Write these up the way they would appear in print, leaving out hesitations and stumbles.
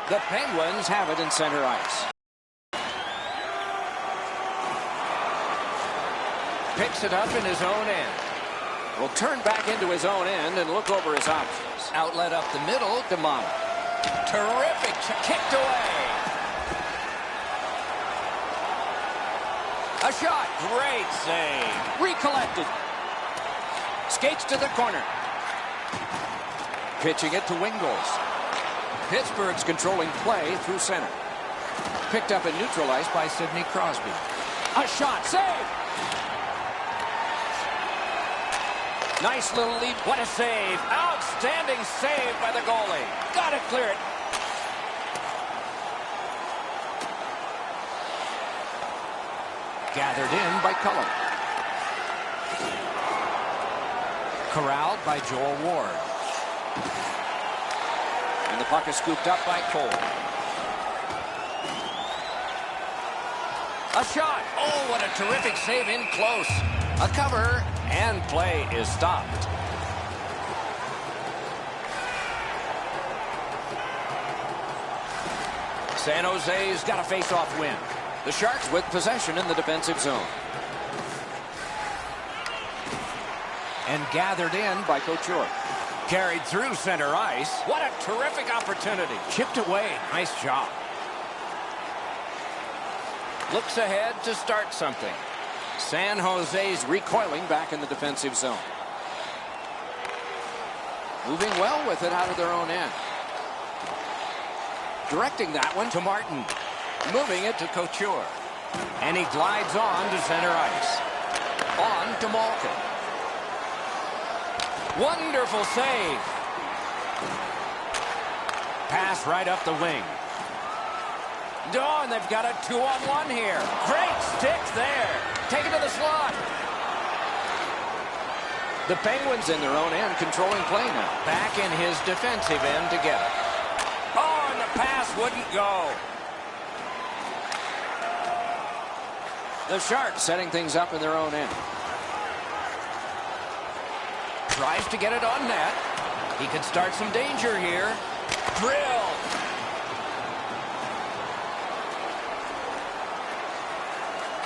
The Penguins have it in center ice. Picks it up in his own end. Will turn back into his own end and look over his options. Outlet up the middle, Demana. Terrific, kicked away. A shot, great save. Recollected. Skates to the corner. Pitching it to Wingles. Pittsburgh's controlling play through center. Picked up and neutralized by Sidney Crosby. A shot, save. Nice little lead. What a save. Outstanding save by the goalie. Got to clear it. Gathered in by Cullen. Corralled by Joel Ward. And the puck is scooped up by Cole. A shot. Oh, what a terrific save in close. A cover, and play is stopped. San Jose's got a face-off win. The Sharks with possession in the defensive zone. And gathered in by Couture. Carried through center ice. What a terrific opportunity. Chipped away. Nice job. Looks ahead to start something. San Jose's recoiling back in the defensive zone. Moving well with it out of their own end. Directing that one to Martin. Moving it to Couture. And he glides on to center ice. On to Malkin. Wonderful save. Pass right up the wing. Oh, and they've got a 2-on-1 here. Great stick there. Take it to the slot. The Penguins in their own end controlling play now. Back in his defensive end to get it. Oh, and the pass wouldn't go. The Sharks setting things up in their own end. Tries to get it on net. He could start some danger here. Drill.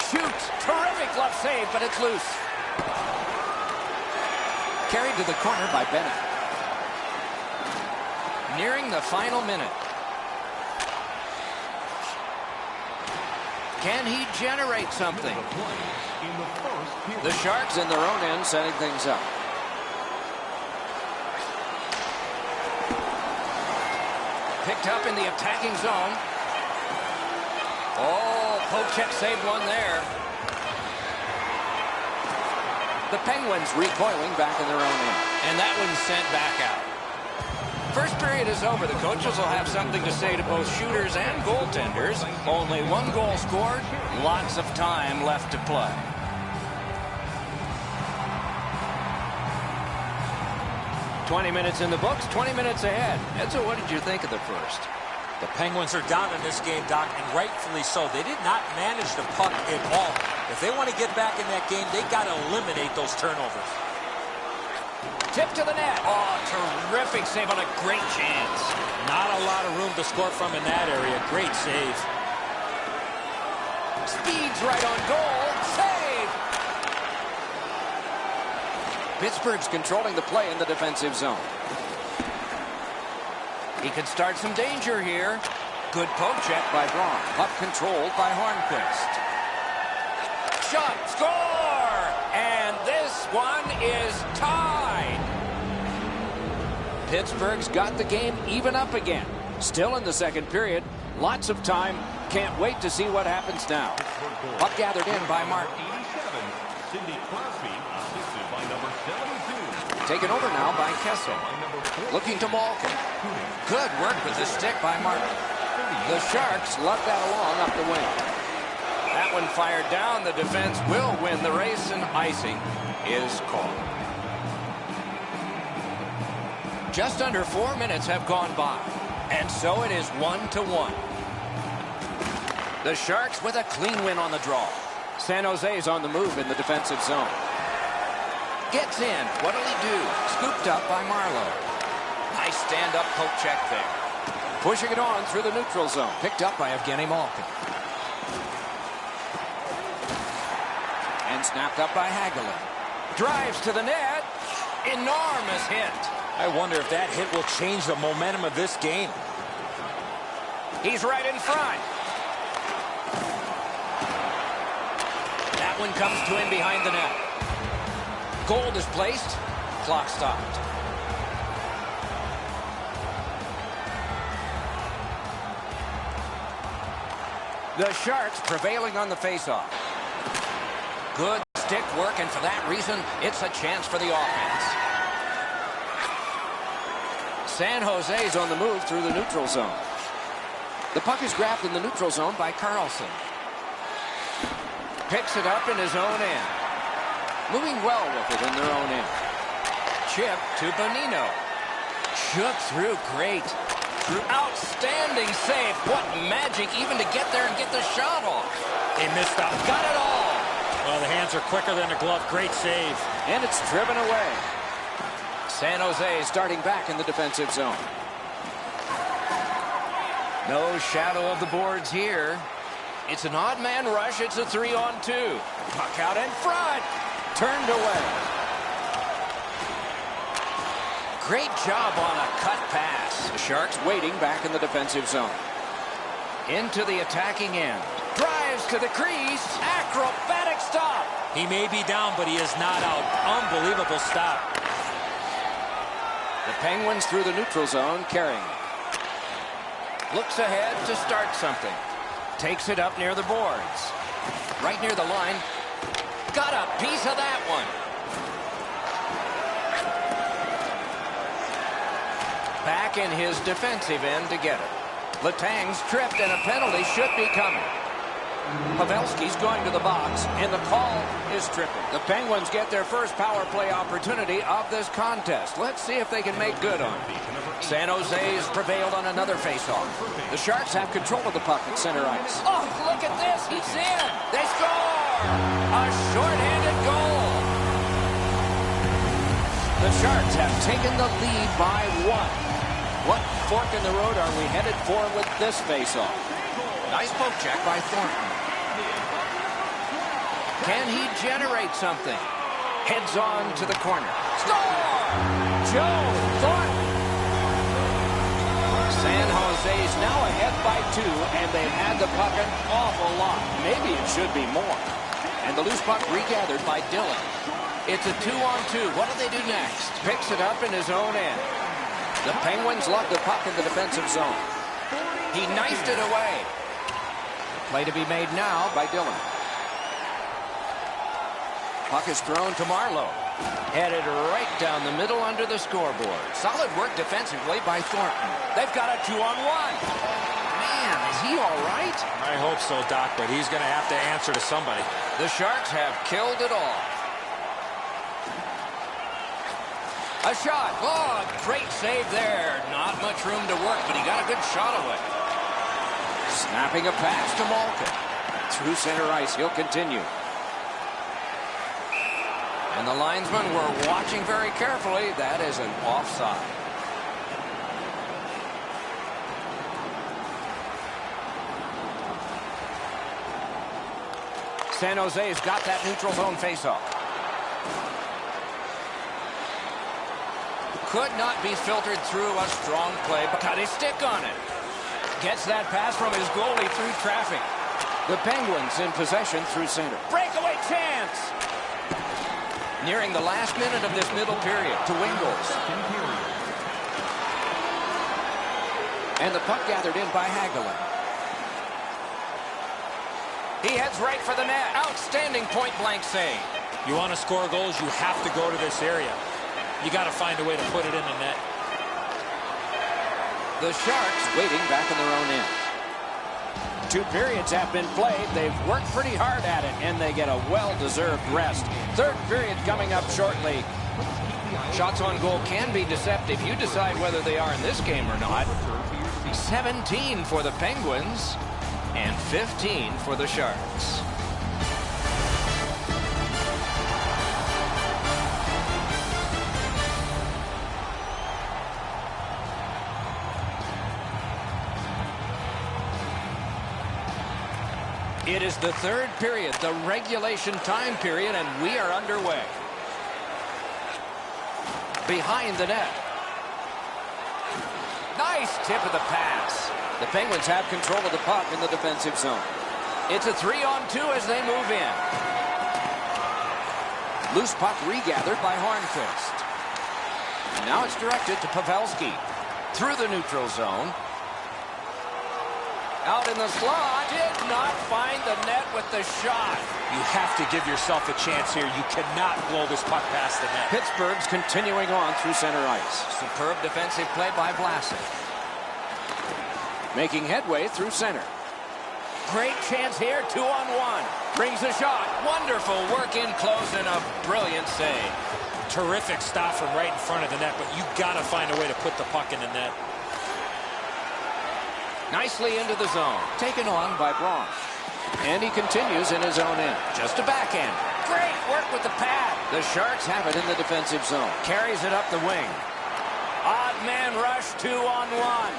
Shoots. Terrific glove save, but it's loose. Carried to the corner by Bennett. Nearing the final minute. Can he generate something? The Sharks in their own end setting things up. Picked up in the attacking zone. Oh, Pochek saved one there. The Penguins recoiling back in their own end. And that one's sent back out. First period is over. The coaches will have something to say to both shooters and goaltenders. Only one goal scored. Lots of time left to play. "20 minutes in the books, 20 minutes ahead." Edzo, what did you think of the first? The Penguins are down in this game, Doc, and rightfully so. They did not manage the puck at all. If they want to get back in that game, they got to eliminate those turnovers. Tip to the net. Oh, terrific save on a great chance. Not a lot of room to score from in that area. Great save. Speeds right on goal. Save. Pittsburgh's controlling the play in the defensive zone. He could start some danger here. Good poke check by Braun. Puck controlled by Hornquist. Shot. Score! And this one is tied. Pittsburgh's got the game even up again. Still in the second period. Lots of time. Can't wait to see what happens now. Puck gathered in by Martin. Taken over now by Kessel. Looking to Malkin. Good work with the stick by Martin. The Sharks lugged that along up the wing. That one fired down. The defense will win the race, and icing is called. Just under 4 minutes have gone by, and so it is 1-1. The Sharks with a clean win on the draw. San Jose's on the move in the defensive zone. Gets in. What'll he do? Scooped up by Marlowe. Nice stand-up poke check there. Pushing it on through the neutral zone. Picked up by Evgeny Malkin. And snapped up by Hagelin. Drives to the net. Enormous hit. I wonder if that hit will change the momentum of this game. He's right in front. That one comes to him behind the net. Goal is placed. Clock stopped. The Sharks prevailing on the faceoff. Good stick work, and for that reason, it's a chance for the offense. San Jose's on the move through the neutral zone. The puck is grabbed in the neutral zone by Carlson. Picks it up in his own end. Moving well with it in their own end. Chip to Bonino. Shook through great. Outstanding save. What magic even to get there and get the shot off. They missed out. Got it all. Well, the hands are quicker than the glove. Great save. And it's driven away. San Jose starting back in the defensive zone. No shadow of the boards here. It's an odd man rush. It's a 3-on-2. Puck out in front. Turned away. Great job on a cut pass. The Sharks waiting back in the defensive zone. Into the attacking end. Drives to the crease. Acrobatic stop. He may be down, but he is not out. Unbelievable stop. The Penguins through the neutral zone carrying it. Looks ahead to start something. Takes it up near the boards. Right near the line. Got a piece of that one. Back in his defensive end to get it. Letang's tripped and a penalty should be coming. Pavelski's going to the box, and the call is tripping. The Penguins get their first power play opportunity of this contest. Let's see if they can make good on it. San Jose's prevailed on another faceoff. The Sharks have control of the puck at center ice. Oh, look at this. He's in. They score. A shorthanded goal. The Sharks have taken the lead by 1. What fork in the road are we headed for with this faceoff? Nice poke check by Thornton. Can he generate something? Heads on to the corner. Score! Joe Thornton. San Jose's now ahead by 2, and they've had the puck an awful lot. Maybe it should be more. And the loose puck regathered by Dillon. It's a 2-on-2. What do they do next? Picks it up in his own end. The Penguins love the puck in the defensive zone. He knifed it away. Play to be made now by Dillon. Puck is thrown to Marlowe. Headed right down the middle under the scoreboard. Solid work defensively by Thornton. They've got a 2-on-1. Man, is he all right? I hope so, Doc, but he's going to have to answer to somebody. The Sharks have killed it all. A shot. Oh, great save there. Not much room to work, but he got a good shot away. Snapping a pass to Malkin. Through center ice, he'll continue. And the linesmen were watching very carefully. That is an offside. San Jose's got that neutral zone faceoff. Could not be filtered through a strong play, but got his stick on it. Gets that pass from his goalie through traffic. The Penguins in possession through center. Breakaway chance! Nearing the last minute of this middle period to Wingles. And the puck gathered in by Hagelin. He heads right for the net. Outstanding point-blank save. You want to score goals, you have to go to this area. You got to find a way to put it in the net. The Sharks waiting back in their own end. 2 periods have been played. They've worked pretty hard at it, and they get a well-deserved rest. 3rd period coming up shortly. Shots on goal can be deceptive. You decide whether they are in this game or not. 17 for the Penguins and 15 for the Sharks. It is the third period, the regulation time period, and we are underway. Behind the net. Nice tip of the pass. The Penguins have control of the puck in the defensive zone. It's a 3-on-2 as they move in. Loose puck regathered by Hornqvist. And now it's directed to Pavelski. Through the neutral zone. Out in the slot. Did not find the net with the shot. You have to give yourself a chance here. You cannot blow this puck past the net. Pittsburgh's continuing on through center ice. Superb defensive play by Vlasic. Making headway through center. Great chance here, 2-on-1. Brings the shot. Wonderful work in close and a brilliant save. Terrific stop from right in front of the net, but you got to find a way to put the puck in the net. Nicely into the zone. Taken on by Braun. And he continues in his own end. Just a backhand. Great work with the pad. The Sharks have it in the defensive zone. Carries it up the wing. Odd man rush, 2-on-1.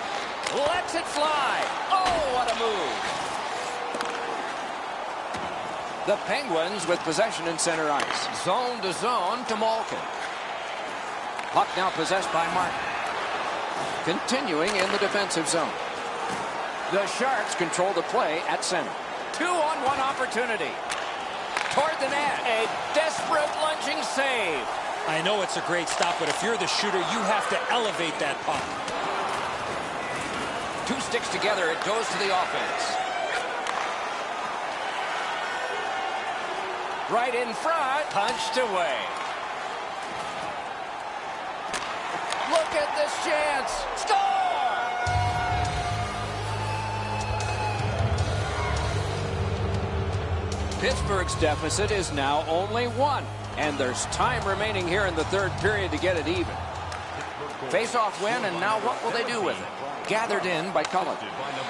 Lets it fly. Oh, what a move. The Penguins with possession in center ice. Zone to zone to Malkin. Puck now possessed by Martin. Continuing in the defensive zone. The Sharks control the play at center. 2-on-1 opportunity. Toward the net. A desperate lunging save. I know it's a great stop, but if you're the shooter, you have to elevate that puck. Two sticks together. It goes to the offense. Right in front. Punched away. Look at this chance. Score! Pittsburgh's deficit is now only 1, and there's time remaining here in the third period to get it even. Face-off win, and now what will they do with it? Gathered in by Cullen.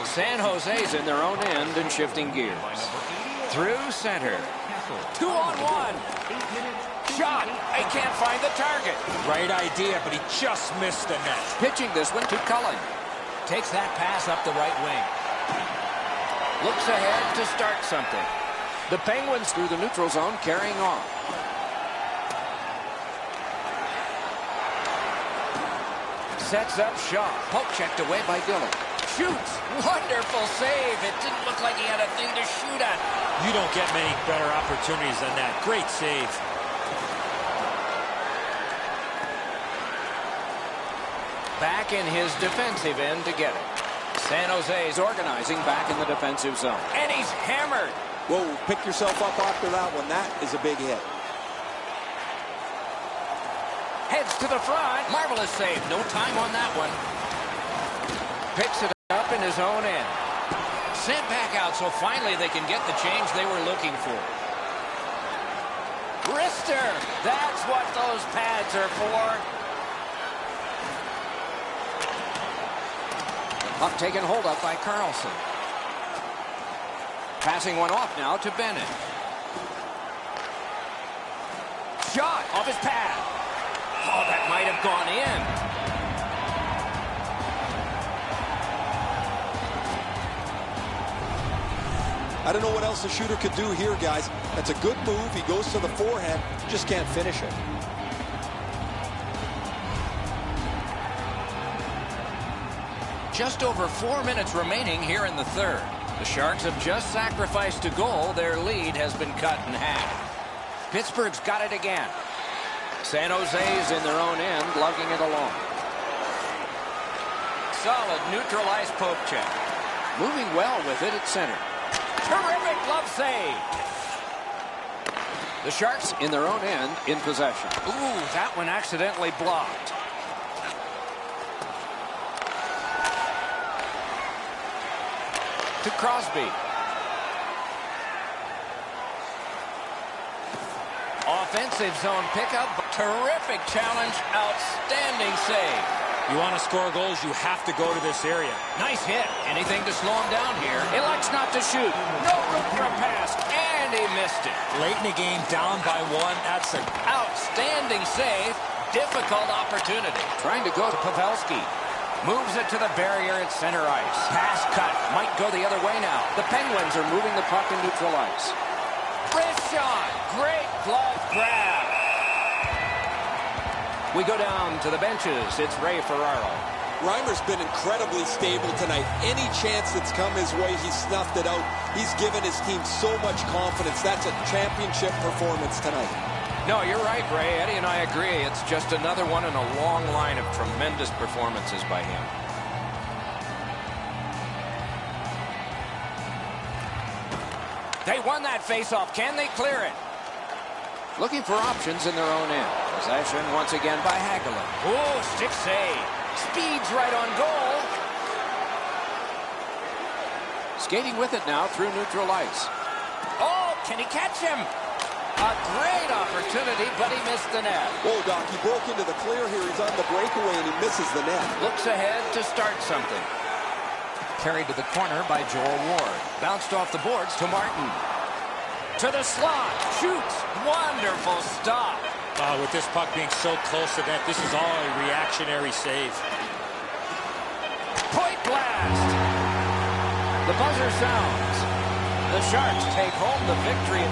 San Jose's in their own end and shifting gears. Through center. 2-on-1. Shot. They can't find the target. Right idea, but he just missed the net. Pitching this one to Cullen. Takes that pass up the right wing. Looks ahead to start something. The Penguins through the neutral zone carrying on. Sets up shot. Poke checked away by Dillon. Shoots. Wonderful save. It didn't look like he had a thing to shoot at. You don't get many better opportunities than that. Great save. Back in his defensive end to get it. San Jose's organizing back in the defensive zone. And he's hammered. Whoa, pick yourself up after that one. That is a big hit. Heads to the front. Marvelous save. No time on that one. Picks it up in his own end. Sent back out, so finally they can get the change they were looking for. Wrister. That's what those pads are for. Puck taken hold of by Carlson. Passing one off now to Bennett. Shot off his pad. Oh, that might have gone in. I don't know what else the shooter could do here, guys. That's a good move. He goes to the forehand. Just can't finish it. Just over 4 minutes remaining here in the third. The Sharks have just sacrificed a goal. Their lead has been cut in half. Pittsburgh's got it again. San Jose's in their own end, lugging it along. Solid neutral ice poke check. Moving well with it at center. Terrific glove save. The Sharks in their own end in possession. Ooh, that one accidentally blocked. To Crosby. Offensive zone pickup. Terrific challenge. Outstanding save. You want to score goals, you have to go to this area. Nice hit. Anything to slow him down here. Elects not to shoot. No room for a pass. And he missed it. Late in the game, down by 1. That's an outstanding save. Difficult opportunity. Trying to go to Pavelski. Moves it to the barrier at center ice. Pass cut. Might go the other way now. The Penguins are moving the puck in neutral ice. Wrist shot. Great glove grab. We go down to the benches. It's Ray Ferraro. Reimer's been incredibly stable tonight. Any chance that's come his way, he's snuffed it out. He's given his team so much confidence. That's a championship performance tonight. No, you're right, Ray. Eddie and I agree. It's just another one in a long line of tremendous performances by him. They won that faceoff. Can they clear it? Looking for options in their own end. Possession once again by Hagelin. Oh, stick save. Speeds right on goal. Skating with it now through neutral ice. Oh, can he catch him? A great opportunity, but he missed the net. Oh, Doc, he broke into the clear here. He's on the breakaway, and he misses the net. Looks ahead to start something. Carried to the corner by Joel Ward. Bounced off the boards to Martin. To the slot. Shoots. Wonderful stop. With this puck being so close to that, this is all a reactionary save. Point blast. The buzzer sounds. The Sharks take home the victory.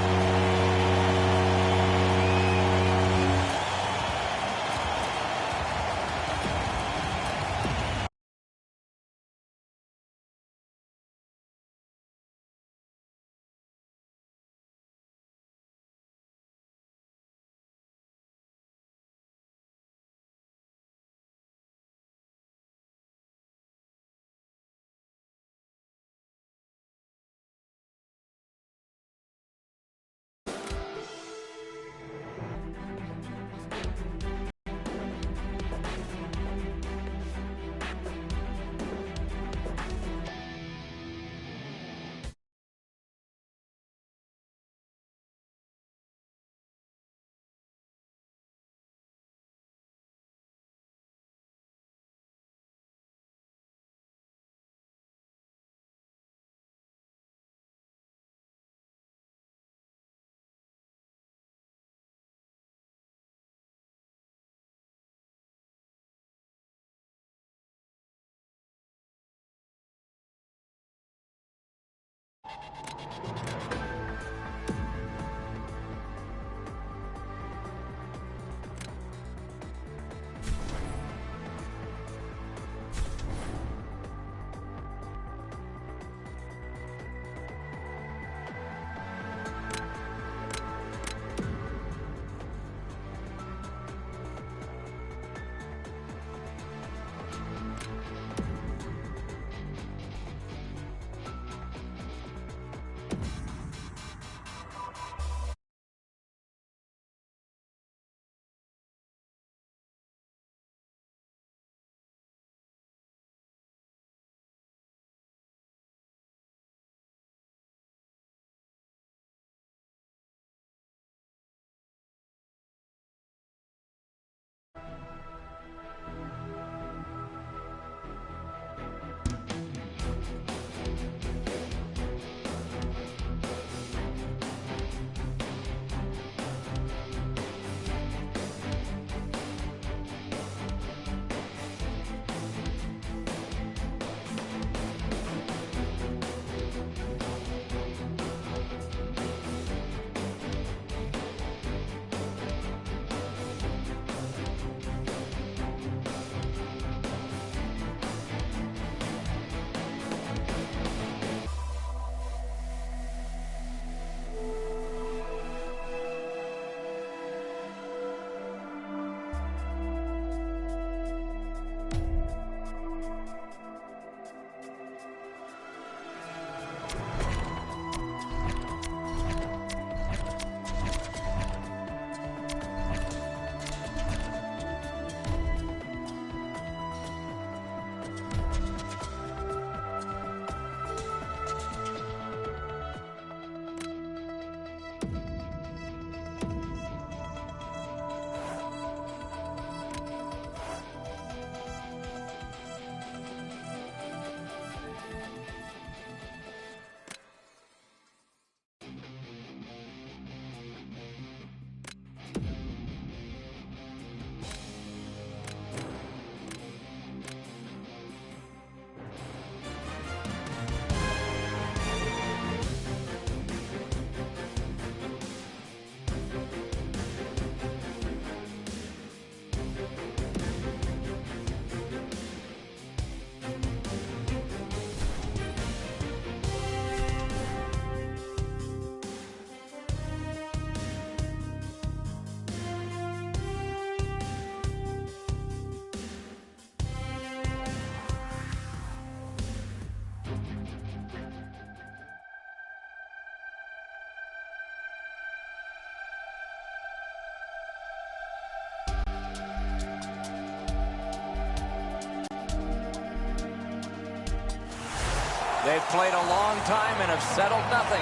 They've played a long time and have settled nothing.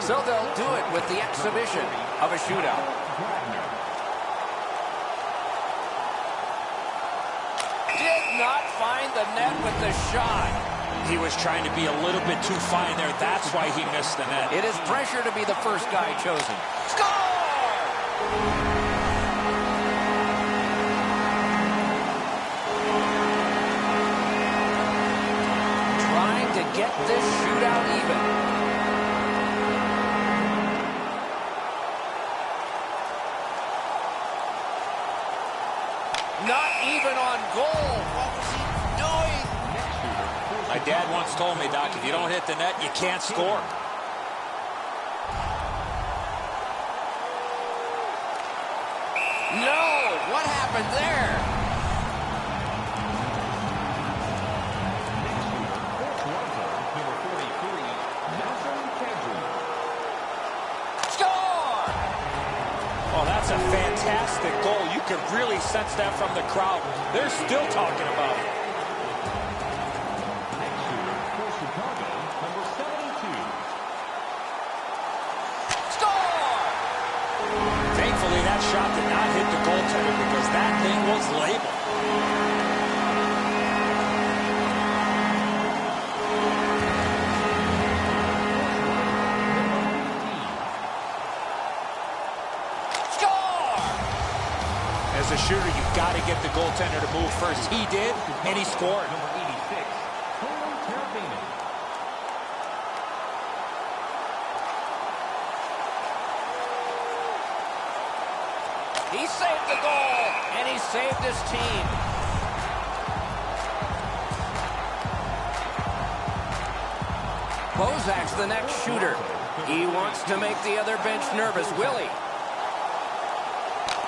So they'll do it with the exhibition of a shootout. Did not find the net with the shot. He was trying to be a little bit too fine there. That's why he missed the net. It is pressure to be the first guy chosen. Score! To get this shootout even. Not even on goal. What was he doing? My dad once told me, Doc, if you don't hit the net, you can't score. No! What happened there? That's a fantastic goal. You can really sense that from the crowd. They're still talking about it. Score! Thankfully, that shot did not hit the goaltender because that thing was labeled. As a shooter, you've got to get the goaltender to move first. He did, and he scored. Number 86, He saved the goal, and he saved his team. Bozak's the next shooter. He wants to make the other bench nervous, will he?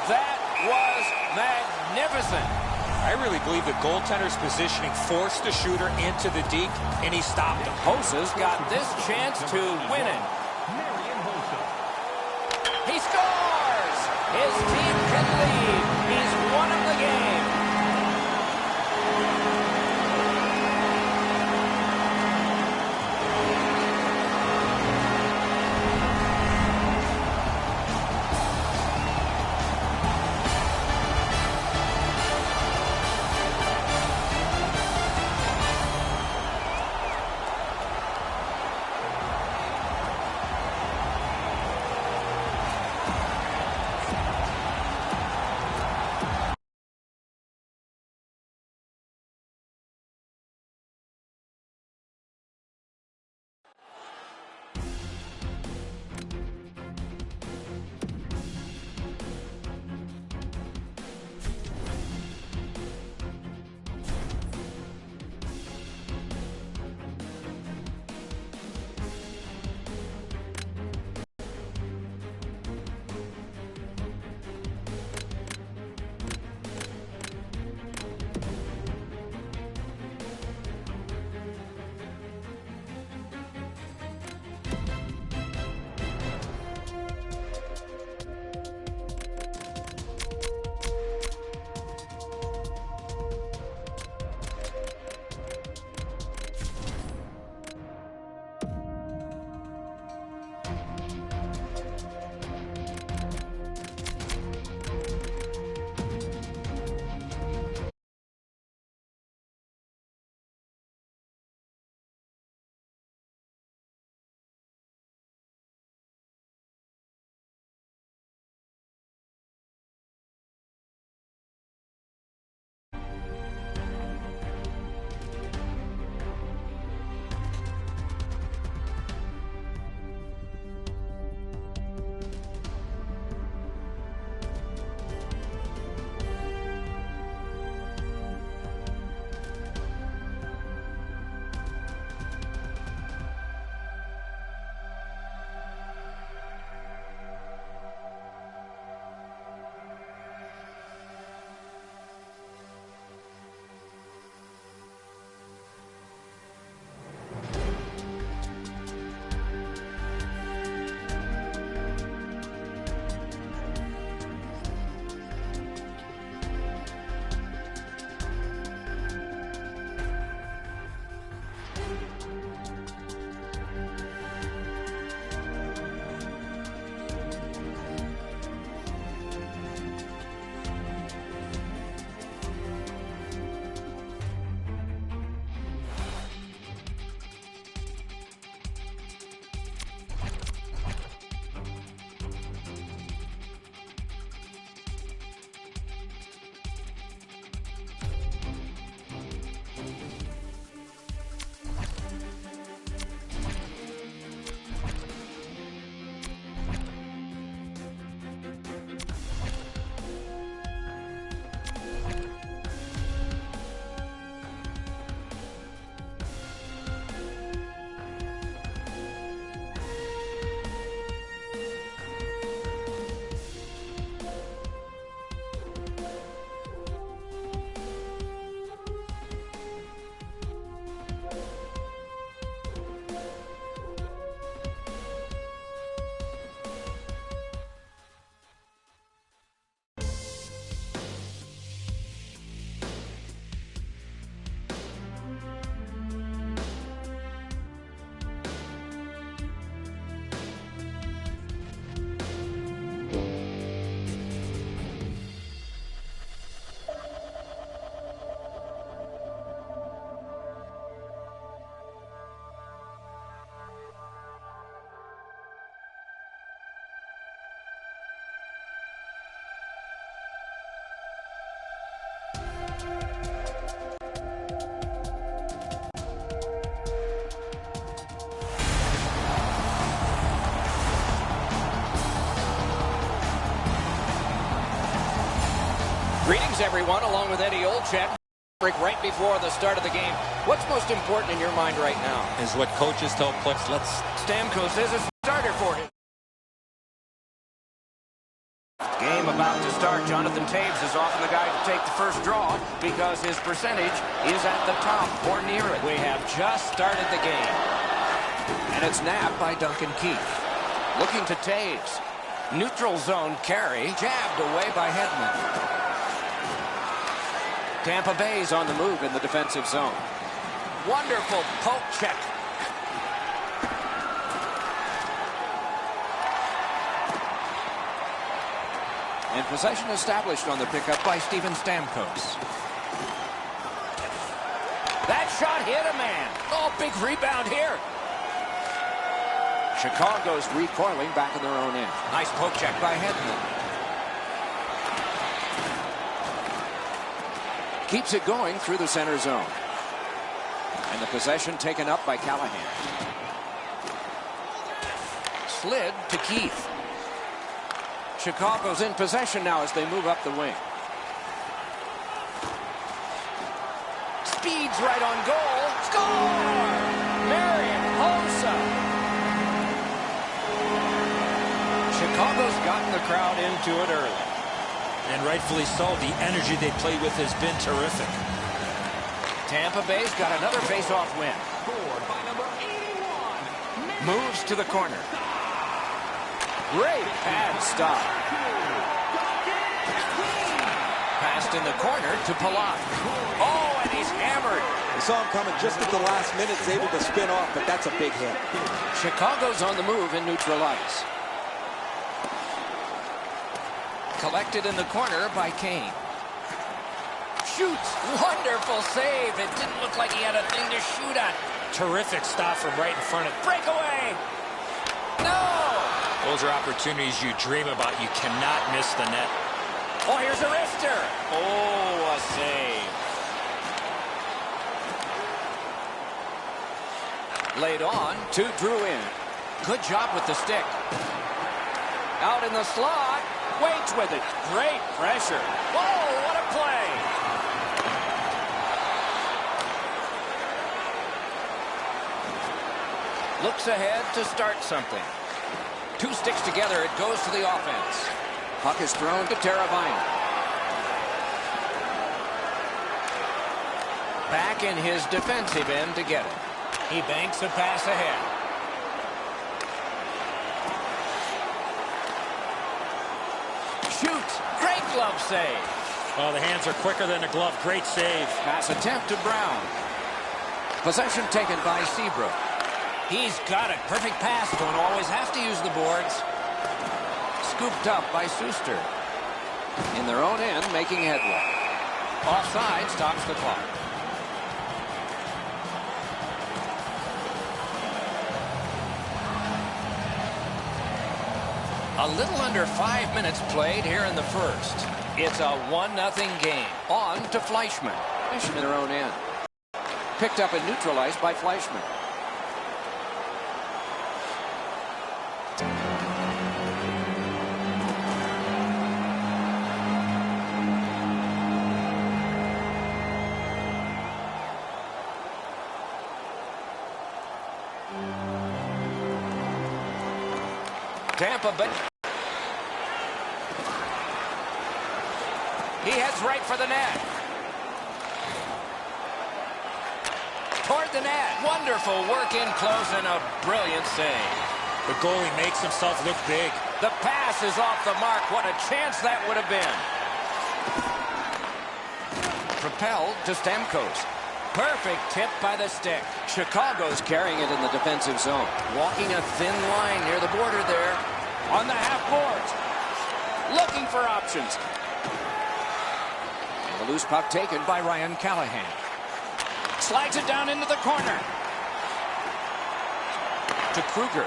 That was magnificent. I really believe the goaltender's positioning forced the shooter into the deke, and he stopped him. Hosa's got this chance to win it. He scores! His team can lead. He's won him the game. Greetings, everyone, along with Eddie Olczyk. Break right before the start of the game. What's most important in your mind right now? Is what coaches tell players. Stamkos is a starter for him. Game about to start. Jonathan Taves is often the guy to take the first draw because his percentage is at the top or near it. We have just started the game. And it's nabbed by Duncan Keith. Looking to Taves. Neutral zone carry. Jabbed away by Hedman. Tampa Bay's on the move in the defensive zone. Wonderful poke check. And possession established on the pickup by Steven Stamkos. That shot hit a man. Oh, big rebound here. Chicago's recoiling back in their own end. Nice poke check by Hedman. Keeps it going through the center zone. And the possession taken up by Callahan. Slid to Keith. Chicago's in possession now as they move up the wing. Speeds right on goal. Score! Marian Hossa. Chicago's gotten the crowd into it early. And rightfully so. The energy they play with has been terrific. Tampa Bay's got another face-off win. Moves to the corner. Great pad stop. Passed in the corner to Palat. Oh, and he's hammered. They saw him coming just at the last minute. He's able to spin off, but that's a big hit. Chicago's on the move in neutral ice. Collected in the corner by Kane. Shoots. Wonderful save. It didn't look like he had a thing to shoot at. Terrific stop from right in front of. Breakaway. No. Those are opportunities you dream about. You cannot miss the net. Oh, here's a wrister. Oh, a save. Laid on to Drouin. Good job with the stick. Out in the slot. Waits with it. Great pressure. Whoa, what a play. Looks ahead to start something. Two sticks together, it goes to the offense. Puck is thrown to Teravainen. Back in his defensive end to get it. He banks a pass ahead. Shoots. Great glove save. Oh, the hands are quicker than the glove. Great save. Pass attempt to Brown. Possession taken by Seabrook. He's got it. Perfect pass. Don't always have to use the boards. Scooped up by Suster. In their own end, making headway. Offside stops the clock. A little under 5 minutes played here in the first. It's a 1-0 game. On to Fleischmann. Mission in their own end. Picked up and neutralized by Fleischmann. Tampa Bay. He heads right for the net. Toward the net. Wonderful work in close and a brilliant save. The goalie makes himself look big. The pass is off the mark. What a chance that would have been. Propelled to Stamkos. Perfect tip by the stick. Chicago's carrying it in the defensive zone. Walking a thin line near the border there. On the half boards. Looking for options. And the loose puck taken by Ryan Callahan. Slides it down into the corner. To Kruger.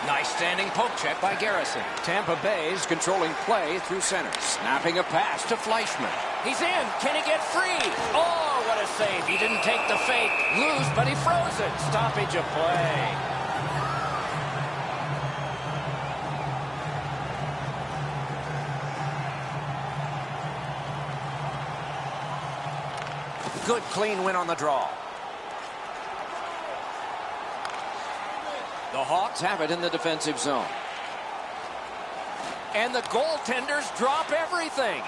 Nice standing poke check by Garrison. Tampa Bay's controlling play through center. Snapping a pass to Fleischmann. He's in. Can he get free? Oh, what a save. He didn't take the fake. Loose, but he froze it. Stoppage of play. Good clean win on the draw. The Hawks have it in the defensive zone. And the goaltenders drop everything.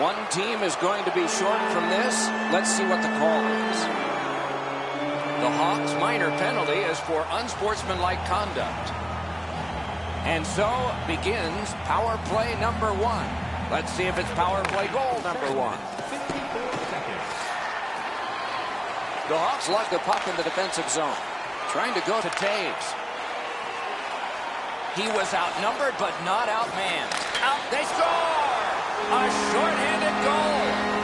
One team is going to be short from this. Let's see what the call is. The Hawks' minor penalty is for unsportsmanlike conduct. And so begins power play number 1. Let's see if it's power play goal number 1. The Hawks lug the puck in the defensive zone. Trying to go to Taves. He was outnumbered but not outmanned. Out, they score! A shorthanded goal.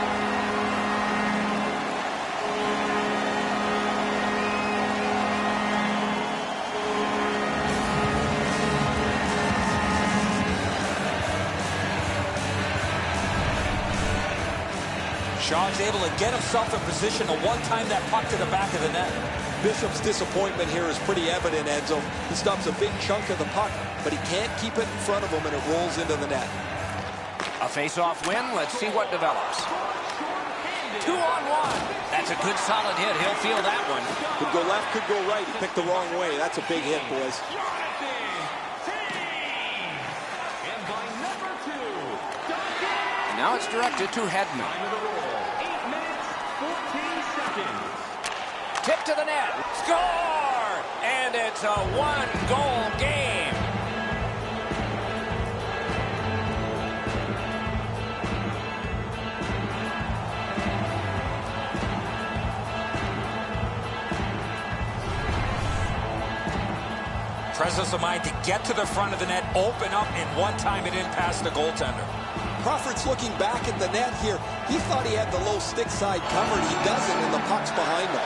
Shaw's able to get himself in position to one-time that puck to the back of the net. Bishop's disappointment here is pretty evident, Enzo. He stops a big chunk of the puck, but he can't keep it in front of him, and it rolls into the net. A face-off win. Let's see what develops. 2-on-1. That's a good solid hit. He'll feel that one. Could go left, could go right. He picked the wrong way. That's a big hit, boys. Now it's directed to Hedman. Tip to the net. Score! And it's a one-goal game. Presence of mind to get to the front of the net, open up, and one time it in past the goaltender. Crawford's looking back at the net here. He thought he had the low stick side covered. He doesn't, and the puck's behind him.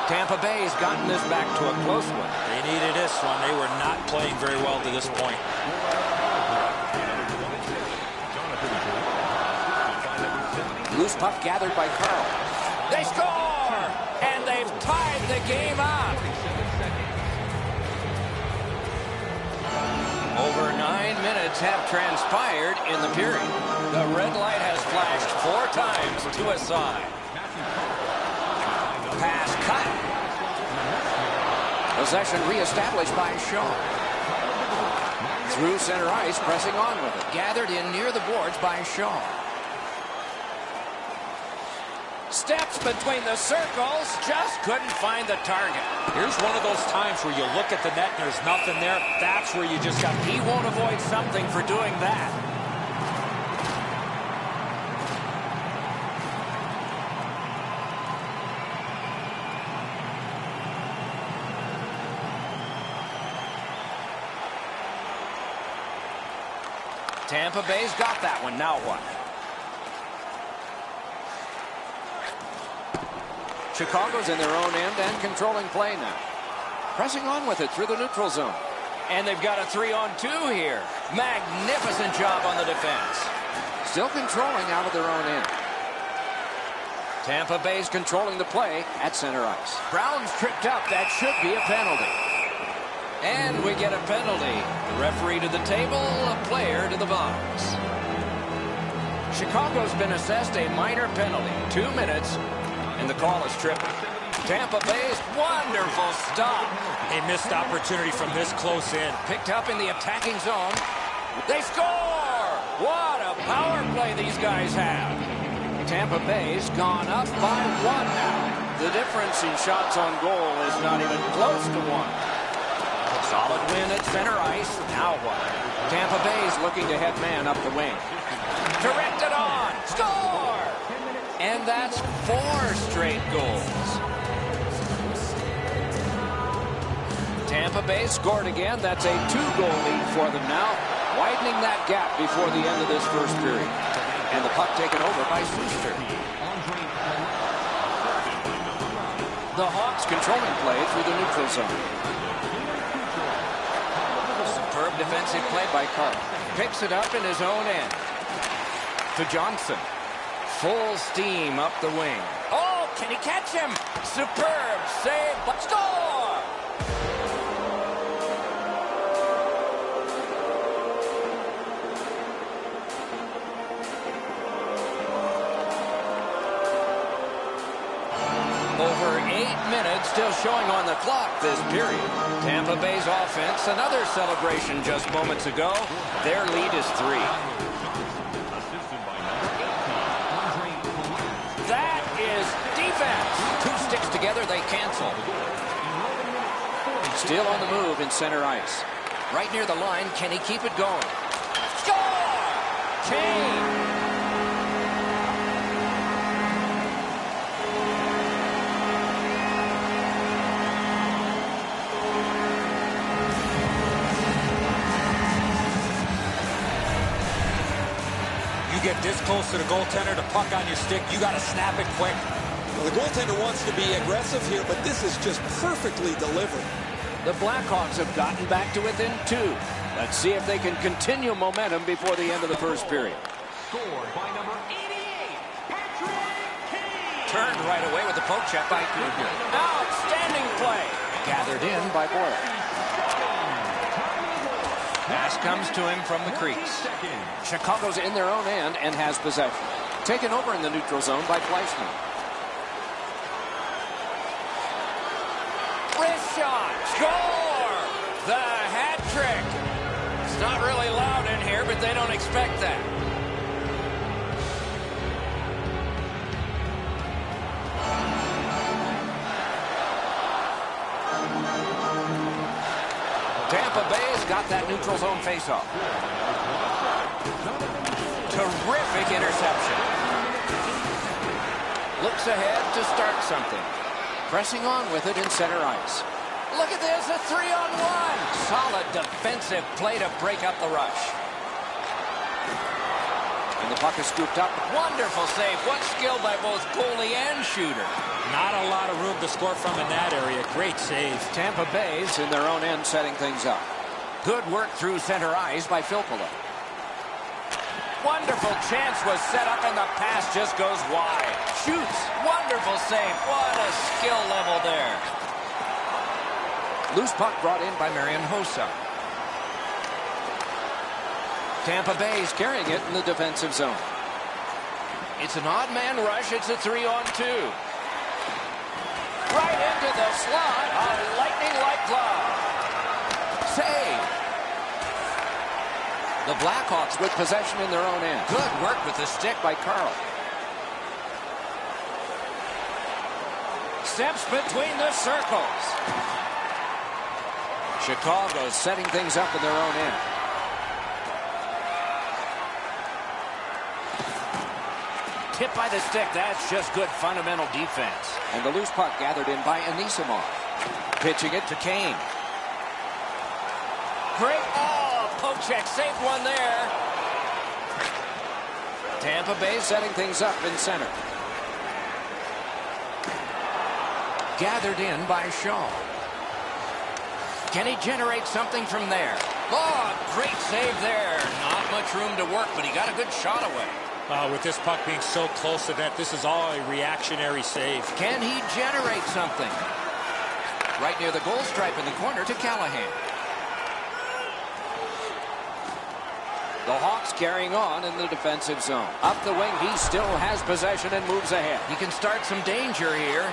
Tampa Bay's gotten this back to a close one. They needed this one. They were not playing very well to this point. Loose puck gathered by Carl. They score! And they've tied the game up. Over 9 minutes have transpired in the period. The red light has flashed 4 times to a side. Pass cut. Possession reestablished by Shaw. Through center ice, pressing on with it. Gathered in near the boards by Shaw. Steps between the circles, just couldn't find the target. Here's one of those times where you look at the net and there's nothing there. That's where you just got... He won't avoid something for doing that. Tampa Bay's got that one. Now what? Chicago's in their own end and controlling play now. Pressing on with it through the neutral zone. And they've got a 3-on-2 here. Magnificent job on the defense. Still controlling out of their own end. Tampa Bay's controlling the play at center ice. Brown's tripped up. That should be a penalty. And we get a penalty. The referee to the table, a player to the box. Chicago's been assessed a minor penalty. 2 minutes. And the call is tripping. Tampa Bay's wonderful stop. A missed opportunity from this close in. Picked up in the attacking zone. They score! What a power play these guys have. Tampa Bay's gone up by 1 now. The difference in shots on goal is not even close to 1. Solid win at center ice. Now what? Tampa Bay's looking to head man up the wing. Directed on. Score! And that's 4 straight goals. Tampa Bay scored again. That's a 2-goal lead for them now, widening that gap before the end of this first period. And the puck taken over by Schuster. The Hawks controlling play through the neutral zone. Superb defensive play by Carl. Picks it up in his own end. To Johnson. Full steam up the wing. Oh, can he catch him? Superb save, but score! minutes still showing on the clock this period. Tampa Bay's offense, another celebration just moments ago. Their lead is 3. That is defense. 2 sticks together, they cancel. Still on the move in center ice. Right near the line, can he keep it going? Score! Kane! You get this close to the goaltender, the puck on your stick, you got to snap it quick. Well, the goaltender wants to be aggressive here, but this is just perfectly delivered. The Blackhawks have gotten back to within 2. Let's see if they can continue momentum before the end of the first period. Scored by number 88, Patrick Kane. Turned right away with the poke check by Cougar. Outstanding play. Gathered in by Boyle. Pass comes to him from the crease. Chicago's in their own end and has possession. Taken over in the neutral zone by Fleischmann. Wrist shot. Score! The hat trick. It's not really loud in here, but they don't expect that. Tampa Bay's got that neutral zone faceoff. Terrific interception. Looks ahead to start something. Pressing on with it in center ice. Look at this, a 3-on-1. Solid defensive play to break up the rush. And the puck is scooped up. Wonderful save. What skill by both goalie and shooter. Not a lot of room to score from in that area. Great save. Tampa Bay's in their own end setting things up. Good work through center ice by Filppula. Wonderful chance was set up and the pass just goes wide. Shoots. Wonderful save. What a skill level there. Loose puck brought in by Marian Hossa. Tampa Bay's carrying it in the defensive zone. It's an odd man rush. It's a 3-on-2. Right into the slot. A lightning-like glove. Save. The Blackhawks with possession in their own end. Good work with the stick by Carl. Steps between the circles. Chicago's setting things up in their own end. Tip by the stick. That's just good fundamental defense. And the loose puck gathered in by Anisimov. Pitching it to Kane. Great. Oh, poke check. Saved one there. Tampa Bay setting things up in center. Gathered in by Shaw. Can he generate something from there? Oh, great save there. Not much room to work, but he got a good shot away. With this puck being so close to that, this is all a reactionary save. Can he generate something? Right near the goal stripe in the corner to Callahan. The Hawks carrying on in the defensive zone. Up the wing, he still has possession and moves ahead. He can start some danger here.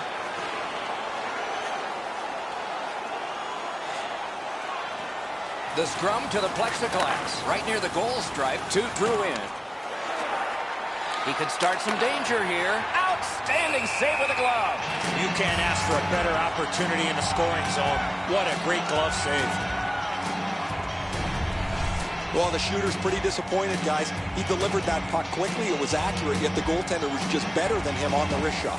The scrum to the plexiglass. Right near the goal stripe to Drew in. He could start some danger here. Outstanding save with a glove. You can't ask for a better opportunity in the scoring zone. What a great glove save. Well, the shooter's pretty disappointed, guys. He delivered that puck quickly. It was accurate, yet the goaltender was just better than him on the wrist shot.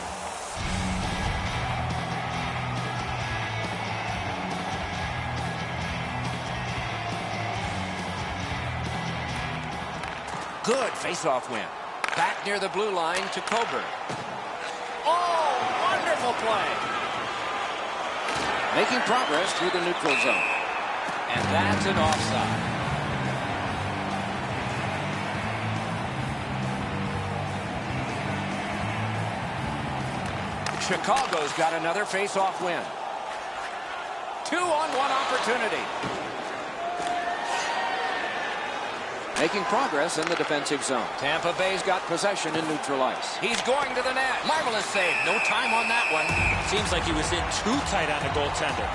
Good face-off win. Back near the blue line to Coburn. Oh, wonderful play. Making progress through the neutral zone. And that's an offside. Chicago's got another face-off win. 2-on-1 opportunity. making progress in the defensive zone. Tampa Bay's got possession in neutral ice. He's going to the net. Marvelous save. No time on that one. Seems like he was in too tight on the goaltender.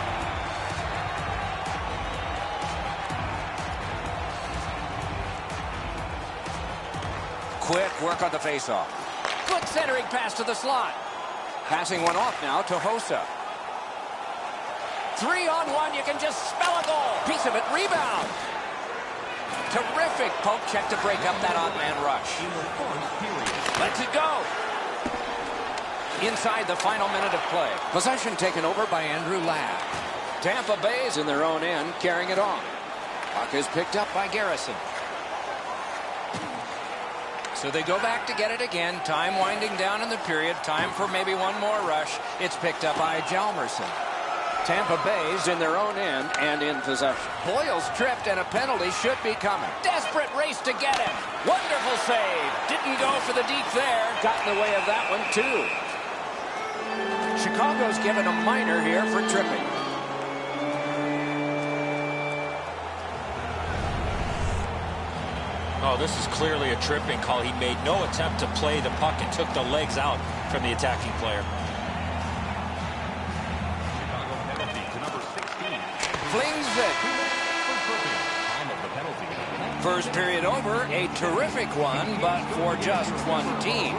Quick work on the faceoff. Good centering pass to the slot. Passing one off now to Hossa. 3-on-1, you can just smell a goal. Piece of it, rebound. Terrific poke check to break up that odd man rush. Lets it go. Inside the final minute of play. Possession taken over by Andrew Ladd. Tampa Bay's in their own end, carrying it on. Puck is picked up by Garrison. So they go back to get it again. Time winding down in the period. Time for maybe one more rush. It's picked up by Hjalmarsson. Tampa Bay's in their own end and in possession. Boyle's tripped and a penalty should be coming. Desperate race to get him. Wonderful save. Didn't go for the deep there. Got in the way of that one too. Chicago's given a minor here for tripping. Oh, this is clearly a tripping call. He made no attempt to play the puck and took the legs out from the attacking player. Flings it. First period over. A terrific one, but for just one team.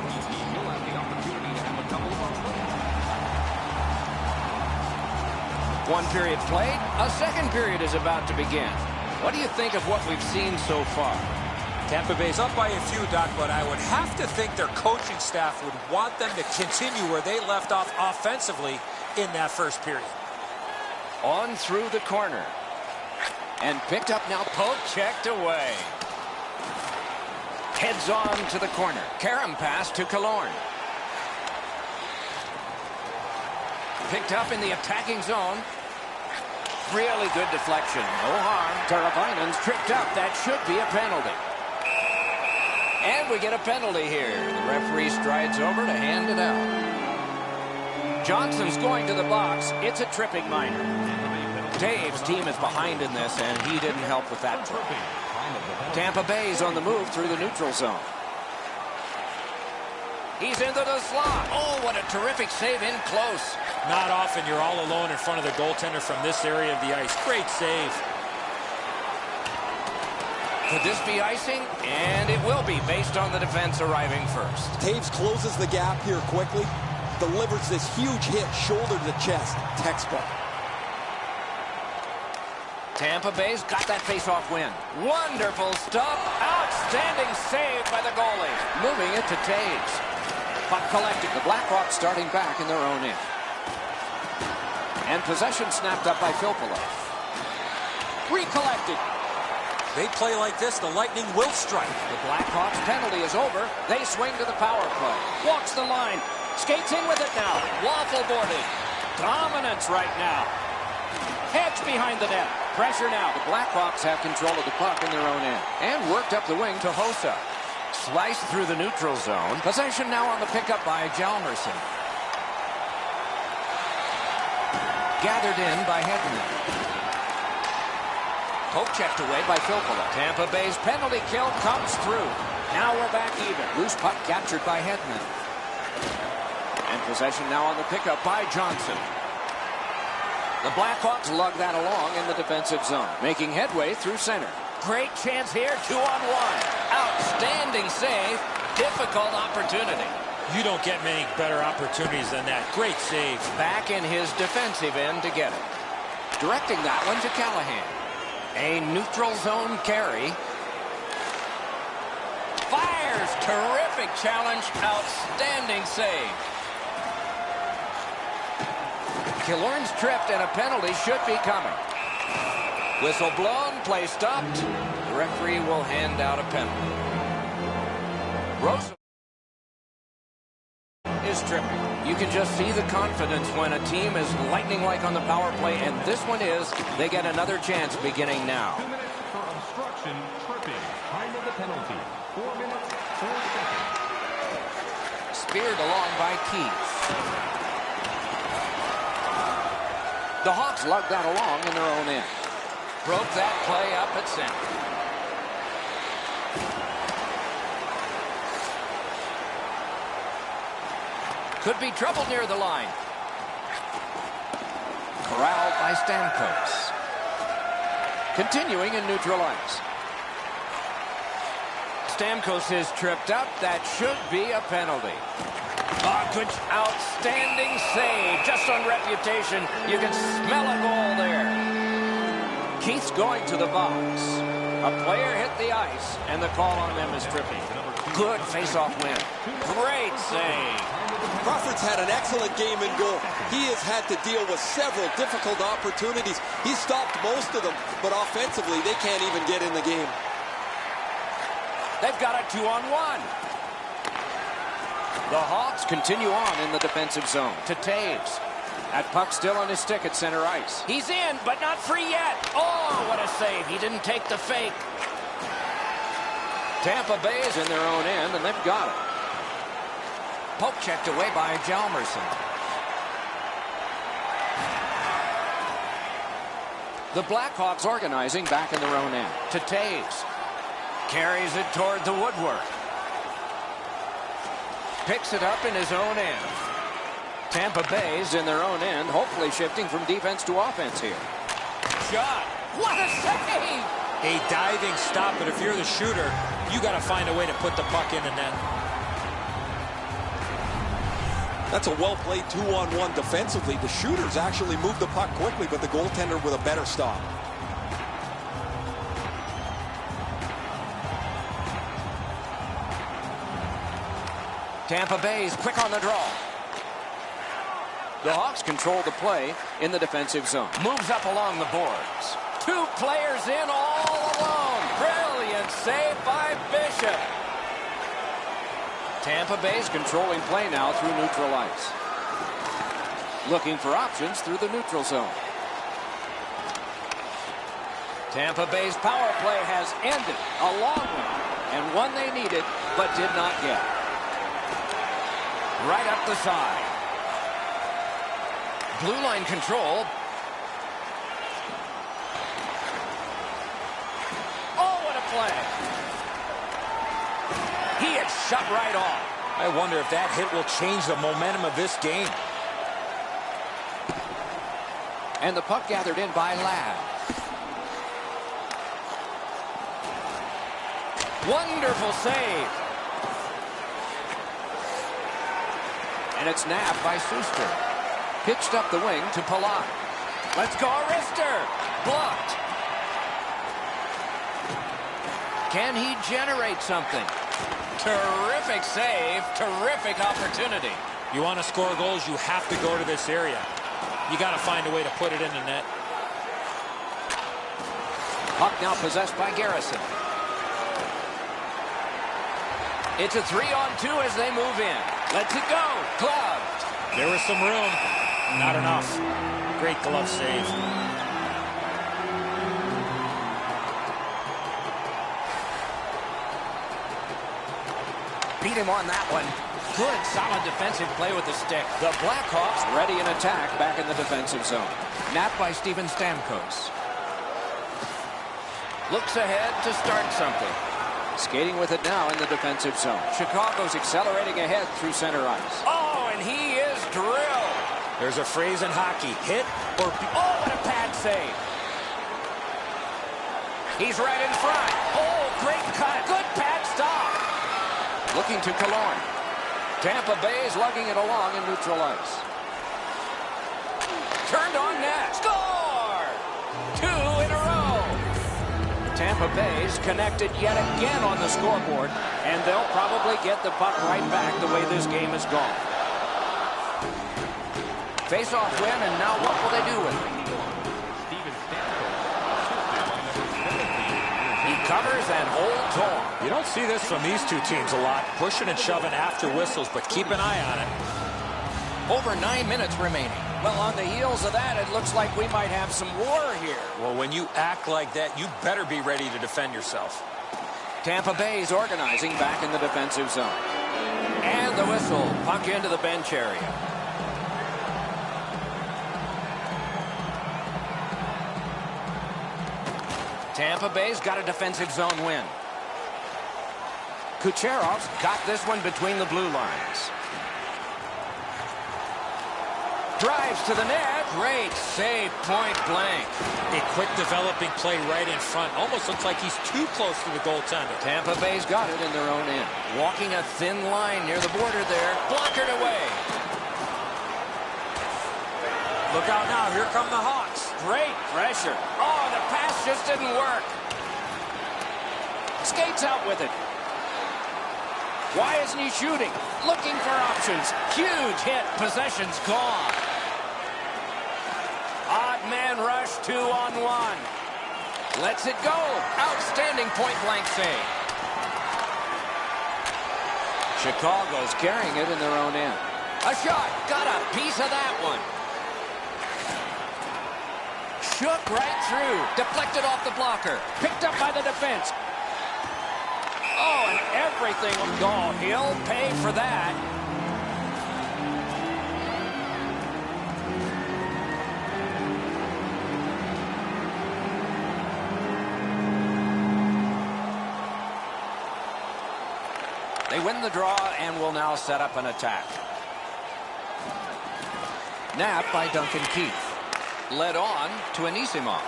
One period played. A second period is about to begin. What do you think of what we've seen so far? Tampa Bay's up by a few, Doc, but I would have to think their coaching staff would want them to continue where they left off offensively in that first period. On through the corner. And picked up now. Poke checked away. Heads on to the corner. Karam pass to Killorn. Picked up in the attacking zone. Really good deflection. No harm. Teravainen's tripped up. That should be a penalty. And we get a penalty here. The referee strides over to hand it out. Johnson's going to the box. It's a tripping minor. Dave's team is behind in this, and he didn't help with that play. Tampa Bay's on the move through the neutral zone. He's into the slot. Oh, what a terrific save in close. Not often you're all alone in front of the goaltender from this area of the ice. Great save. Could this be icing? And it will be based on the defense arriving first. Taves closes the gap here quickly. Delivers this huge hit shoulder to chest. Textbook. Tampa Bay's got that face-off win. Wonderful stuff. Outstanding save by the goalie. Moving it to Taves. Puck collected. The Blackhawks starting back in their own end. And possession snapped up by Filppula. Recollected. They play like this, the Lightning will strike. The Blackhawks penalty is over. They swing to the power play. Walks the line. Skates in with it now. Waffle boarding. Dominance right now. Hedge behind the net. Pressure now. The Blackhawks have control of the puck in their own end. And worked up the wing to Hossa. Sliced through the neutral zone. Possession now on the pickup by Hjalmarsson. Gathered in by Hedman. Poke checked away by Filppula. Tampa Bay's penalty kill comes through. Now we're back even. Loose puck captured by Hedman. And possession now on the pickup by Johnson. The Blackhawks lug that along in the defensive zone, making headway through center. Great chance here, 2-on-1. Outstanding save. Difficult opportunity. You don't get many better opportunities than that. Great save. Back in his defensive end to get it. Directing that one to Callahan. A neutral zone carry. Fires. Terrific challenge. Outstanding save. Killorn's tripped and a penalty should be coming. Whistle blown, play stopped. The referee will hand out a penalty. Rosa is tripping. You can just see the confidence when a team is lightning-like on the power play, and this one is. They get another chance beginning now. 2 minutes for obstruction, tripping. Time of the penalty. 4 minutes, 4 seconds. Speared along by Keith. The Hawks lug that along in their own end. Broke that play up at center. Could be trouble near the line. Corralled by Stamkos. Continuing in neutral ice. Stamkos is tripped up. That should be a penalty. Good, outstanding save. Just on reputation, you can smell a goal there. Keith's going to the box. A player hit the ice, and the call on them is tripping. Good face-off win. Great save. Crawford's had an excellent game in goal. He has had to deal with several difficult opportunities. He stopped most of them, but offensively, they can't even get in the game. They've got a 2-on-1. The Hawks continue on in the defensive zone to Taves. That puck still on his stick at center ice. He's in, but not free yet. Oh, what a save. He didn't take the fake. Tampa Bay is in their own end, and they've got it. Poke checked away by Hjalmarsson. The Blackhawks organizing back in their own end to Taves. Carries it toward the woodwork. Picks it up in his own end. Tampa Bay's in their own end, hopefully shifting from defense to offense here. Shot. What a save! A diving stop, but if you're the shooter, you got to find a way to put the puck in the net. That's a well-played 2-on-1 defensively. The shooters actually moved the puck quickly, but the goaltender with a better stop. Tampa Bay's quick on the draw. The Hawks control the play in the defensive zone. Moves up along the boards. Two players in all alone. Brilliant save by Bishop. Tampa Bay's controlling play now through neutral ice. Looking for options through the neutral zone. Tampa Bay's power play has ended. A long one, and one they needed but did not get. Right up the side. Blue line control. Oh, what a play. He is shut right off. I wonder if that hit will change the momentum of this game. And the puck gathered in by Ladd. Wonderful save. And it's nabbed by Suster. Pitched up the wing to Palat. Let's go, Arister. Blocked. Can he generate something? Terrific save. Terrific opportunity. You want to score goals, you have to go to this area. You got to find a way to put it in the net. Puck now possessed by Garrison. It's a 3-on-2 as they move in. Let's it go. Gloved. There was some room. Not enough. Great glove save. Beat him on that one. Good, solid defensive play with the stick. The Blackhawks ready in attack back in the defensive zone. Napped by Steven Stamkos. Looks ahead to start something. Skating with it now in the defensive zone. Chicago's accelerating ahead through center ice. Oh, and he is drilled. There's a phrase in hockey. Hit or... Oh, what a pad save. He's right in front. Oh, great cut. Good pad stop. Looking to Killorn. Tampa Bay's lugging it along in neutral ice. Turned on net. Score! 2 in a row. Tampa Bay's connected yet again on the scoreboard, and they'll probably get the puck right back the way this game has gone. Face-off win, and now what will they do with it? He covers and holds on. You don't see this from these two teams a lot. Pushing and shoving after whistles, but keep an eye on it. Over 9 minutes remaining. Well, on the heels of that, it looks like we might have some war here. Well, when you act like that, you better be ready to defend yourself. Tampa Bay's organizing back in the defensive zone. And the whistle. Puck into the bench area. Tampa Bay's got a defensive zone win. Kucherov's got this one between the blue lines. Drives to the net. Great save, point blank. A quick developing play right in front. Almost looks like he's too close to the goaltender. Tampa Bay's got it in their own end. Walking a thin line near the border there. Blockered away. Look out now. Here come the Hawks. Great pressure. Oh, the pass just didn't work. Skates out with it. Why isn't he shooting? Looking for options. Huge hit. Possession's gone. Odd man rush, 2-on-1. Lets it go. Outstanding point-blank save. Chicago's carrying it in their own end. A shot. Got a piece of that one. Shook right through. Deflected off the blocker. Picked up by the defense. Oh, and everything will go. He'll pay for that. They win the draw and will now set up an attack. Nap by Duncan Keith. Led on to Anisimov.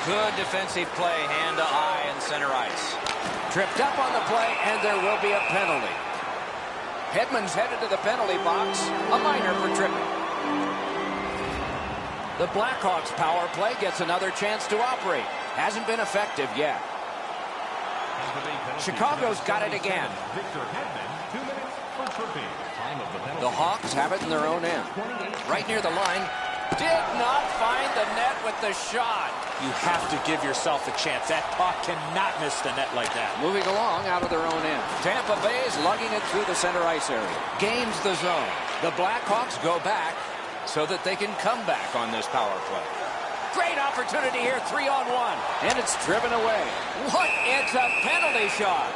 Good defensive play, hand to eye in center ice. Tripped up on the play, and there will be a penalty. Hedman's headed to the penalty box. A minor for tripping. The Blackhawks power play gets another chance to operate. Hasn't been effective yet. Chicago's got it again. Victor Hedman, 2 minutes for tripping. Time of the penalty. The Hawks have it in their own end. Right near the line. Did not find the net with the shot. You have to give yourself a chance. That puck cannot miss the net like that. Moving along out of their own end. Tampa Bay's lugging it through the center ice area. Gains the zone. The Blackhawks go back so that they can come back on this power play. Great opportunity here, 3-on-1. And it's driven away. What? It's a penalty shot.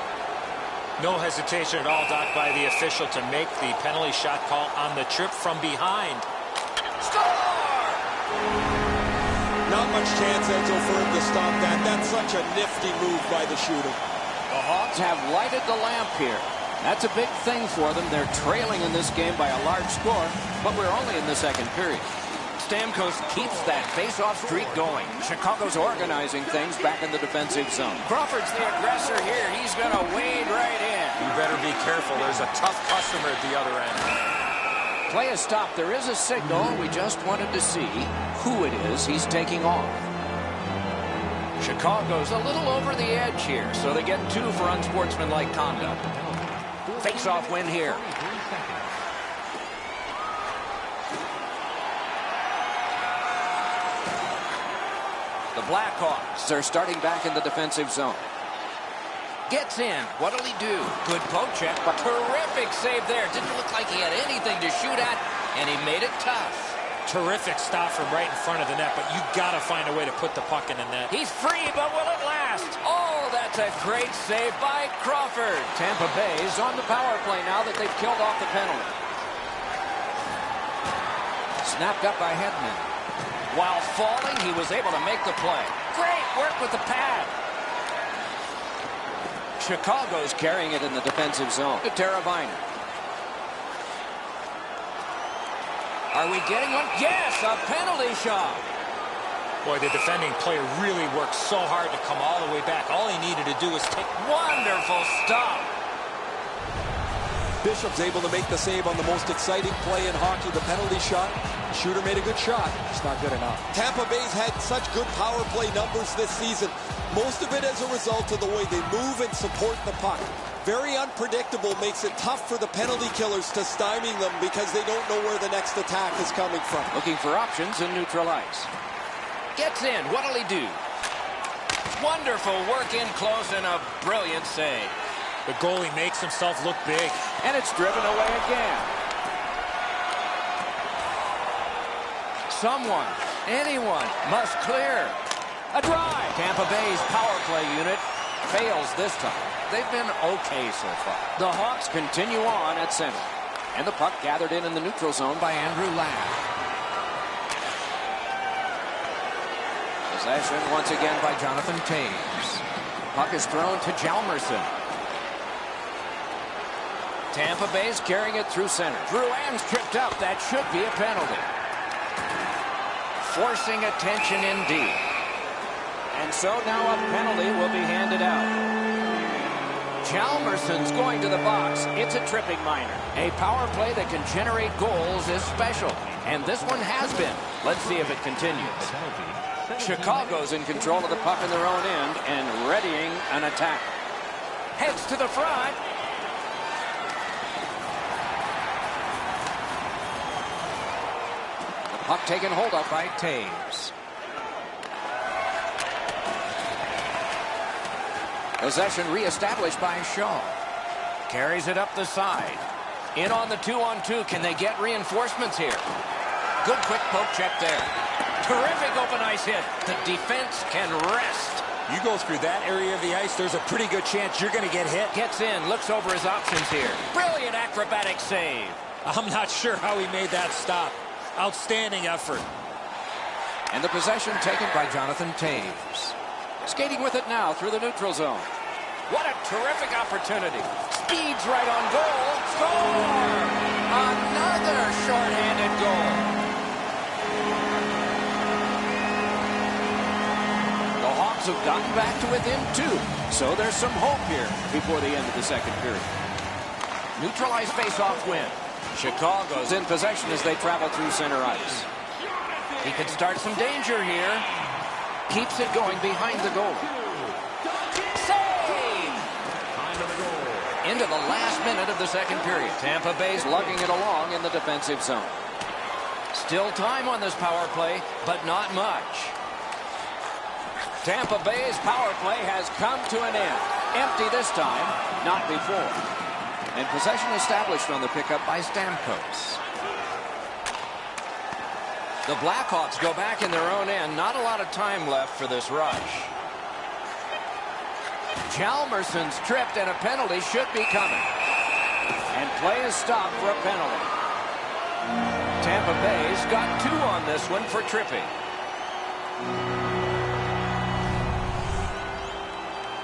No hesitation at all, Doc, by the official to make the penalty shot call on the trip from behind. Score! Not much chance, Enzo, for him to stop that. That's such a nifty move by the shooter. The Hawks have lighted the lamp here. That's a big thing for them. They're trailing in this game by a large score, but we're only in the second period. Stamkos keeps that face-off streak going. Chicago's organizing things back in the defensive zone. Crawford's the aggressor here. He's going to wade right in. You better be careful. There's a tough customer at the other end. Play is stopped. There is a signal. We just wanted to see who it is he's taking off. Chicago's a little over the edge here, so they get 2 for unsportsmanlike conduct. Face-off win here. The Blackhawks are starting back in the defensive zone. Gets in. What'll he do? Good poke check, but terrific save there. Didn't look like he had anything to shoot at, and he made it tough. Terrific stop from right in front of the net, but you got to find a way to put the puck in the net. He's free, but will it last? Oh, that's a great save by Crawford. Tampa Bay's on the power play now that they've killed off the penalty. Snapped up by Hedman. While falling, he was able to make the play. Great work with the pad. Chicago's carrying it in the defensive zone. To Teravainen. Are we getting one? Yes, a penalty shot. Boy, the defending player really worked so hard to come all the way back. All he needed to do was take... Wonderful stop. Bishop's able to make the save on the most exciting play in hockey, the penalty shot. The shooter made a good shot. It's not good enough. Tampa Bay's had such good power play numbers this season. Most of it as a result of the way they move and support the puck. Very unpredictable, makes it tough for the penalty killers to stymie them because they don't know where the next attack is coming from. Looking for options in neutral ice. Gets in. What'll he do? Wonderful work in close and a brilliant save. The goalie makes himself look big. And it's driven away again. Someone, anyone, must clear. A drive. Tampa Bay's power play unit fails this time. They've been okay so far. The Hawks continue on at center. And the puck gathered in the neutral zone by Andrew Ladd. Possession once again by Jonathan Taves. Puck is thrown to Hjalmarsson. Tampa Bay's carrying it through center. Drouin's tripped up. That should be a penalty. Forcing attention indeed. And so now a penalty will be handed out. Chalmerson's going to the box. It's a tripping minor. A power play that can generate goals is special. And this one has been. Let's see if it continues. Chicago's in control of the puck in their own end and readying an attack. Heads to the front. The puck taken hold of by Taves. Possession reestablished by Shaw. Carries it up the side. In on the 2-on-2. Can they get reinforcements here? Good quick poke check there. Terrific open ice hit. The defense can rest. You go through that area of the ice, there's a pretty good chance you're going to get hit. Gets in, looks over his options here. Brilliant acrobatic save. I'm not sure how he made that stop. Outstanding effort. And the possession taken by Jonathan Taves. Skating with it now through the neutral zone. What a terrific opportunity. Speeds right on goal. Score! Another shorthanded goal. The Hawks have gotten back to within 2. So there's some hope here before the end of the second period. Neutralized face-off win. Chicago's in possession as they travel through center ice. He could start some danger here. Keeps it going behind the goal. Save! Into the last minute of the second period. Tampa Bay's lugging it along in the defensive zone. Still time on this power play, but not much. Tampa Bay's power play has come to an end. Empty this time, not before. And possession established on the pickup by Stamkos. The Blackhawks go back in their own end. Not a lot of time left for this rush. Chalmerson's tripped and a penalty should be coming. And play is stopped for a penalty. Tampa Bay's got 2 on this one for tripping.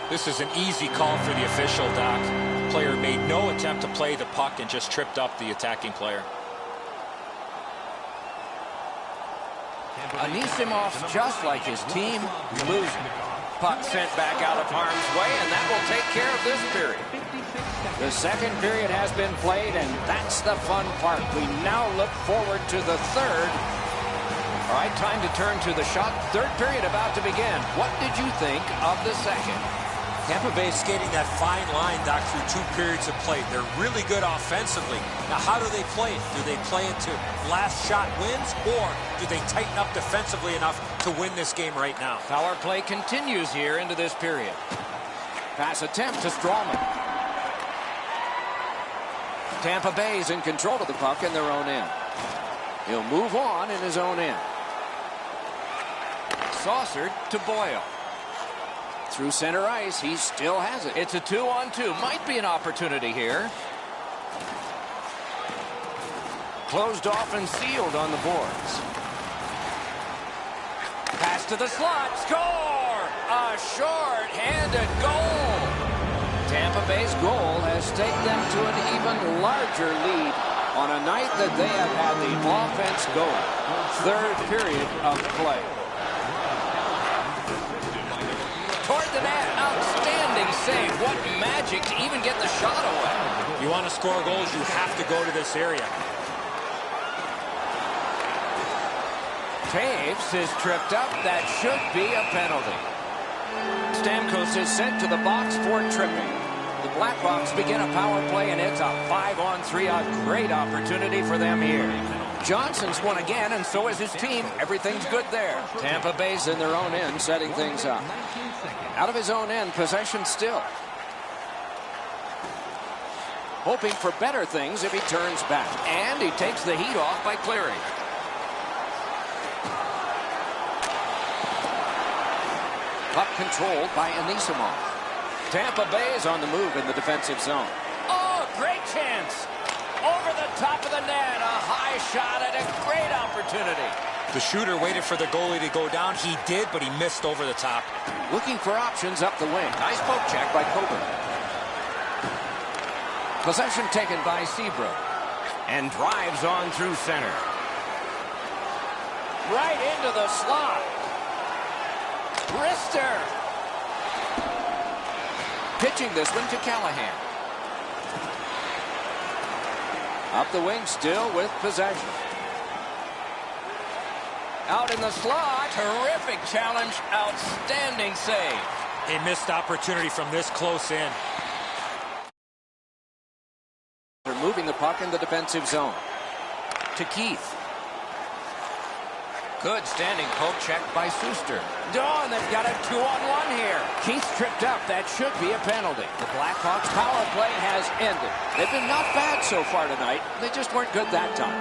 This is an easy call for the official, Doc. Player made no attempt to play the puck and just tripped up the attacking player. Anisimov's just like his team, losing. Puck sent back out of harm's way, and that will take care of this period. The second period has been played, and that's the fun part. We now look forward to the third. All right, time to turn to the shot. Third period about to begin. What did you think of the second? Tampa Bay skating that fine line, Doc, through 2 periods of play. They're really good offensively. Now, how do they play it? Do they play it to last shot wins, or do they tighten up defensively enough to win this game right now? Power play continues here into this period. Pass attempt to Strawman. Tampa Bay's in control of the puck in their own end. He'll move on in his own end. Saucered to Boyle. Through center ice, he still has it. It's a 2-on-2. Might be an opportunity here. Closed off and sealed on the boards. Pass to the slot. Score! A short-handed goal. Tampa Bay's goal has taken them to an even larger lead on a night that they have had the offense going. Third period of play. Toward the net. Outstanding save. What magic to even get the shot away. You want to score goals, you have to go to this area. Taves is tripped up. That should be a penalty. Stamkos is sent to the box for tripping. The Blackhawks begin a power play, and it's a 5-on-3. A great opportunity for them here. Johnson's won again, and so is his team. Everything's good there. Tampa Bay's in their own end, setting things up. Out of his own end, possession still. Hoping for better things if he turns back. And he takes the heat off by clearing. Puck controlled by Anisimov. Tampa Bay is on the move in the defensive zone. Oh, great chance. Over the top of the net. A high shot and a great opportunity. The shooter waited for the goalie to go down. He did, but he missed over the top. Looking for options up the wing. Nice poke check by Coburn. Possession taken by Seabrook. And drives on through center. Right into the slot. Wrister. Pitching this one to Callahan. Up the wing still with possession. Out in the slot. Terrific challenge. Outstanding save. A missed opportunity from this close in. They're moving the puck in the defensive zone. To Keith. Good standing poke check by Suster. Oh, and they've got a 2-on-1 here. Keith tripped up. That should be a penalty. The Blackhawks power play has ended. They've been not bad so far tonight. They just weren't good that time.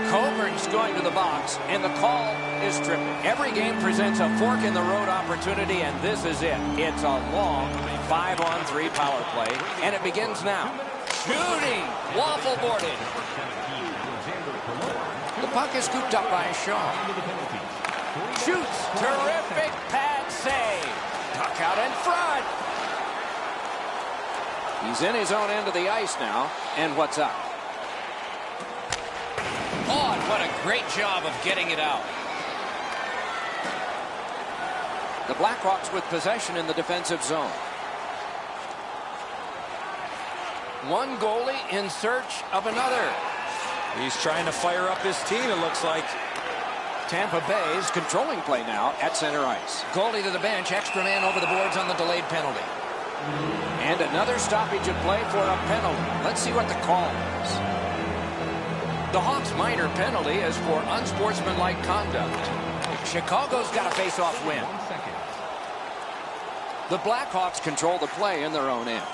Coburn's going to the box, and the call is tripping. Every game presents a fork-in-the-road opportunity, and this is it. It's a long 5-on-3 power play, and it begins now. Shooting! Waffle boarded. The puck is scooped up by Shaw. Shoots! Terrific pad save. Puck out in front. He's in his own end of the ice now, and what's up? Oh, and what a great job of getting it out. The Blackhawks with possession in the defensive zone. One goalie in search of another. He's trying to fire up his team, it looks like. Tampa Bay's controlling play now at center ice. Goalie to the bench, extra man over the boards on the delayed penalty. And another stoppage of play for a penalty. Let's see what the call is. The Hawks' minor penalty is for unsportsmanlike conduct. Chicago's got a face-off win. The Blackhawks control the play in their own end.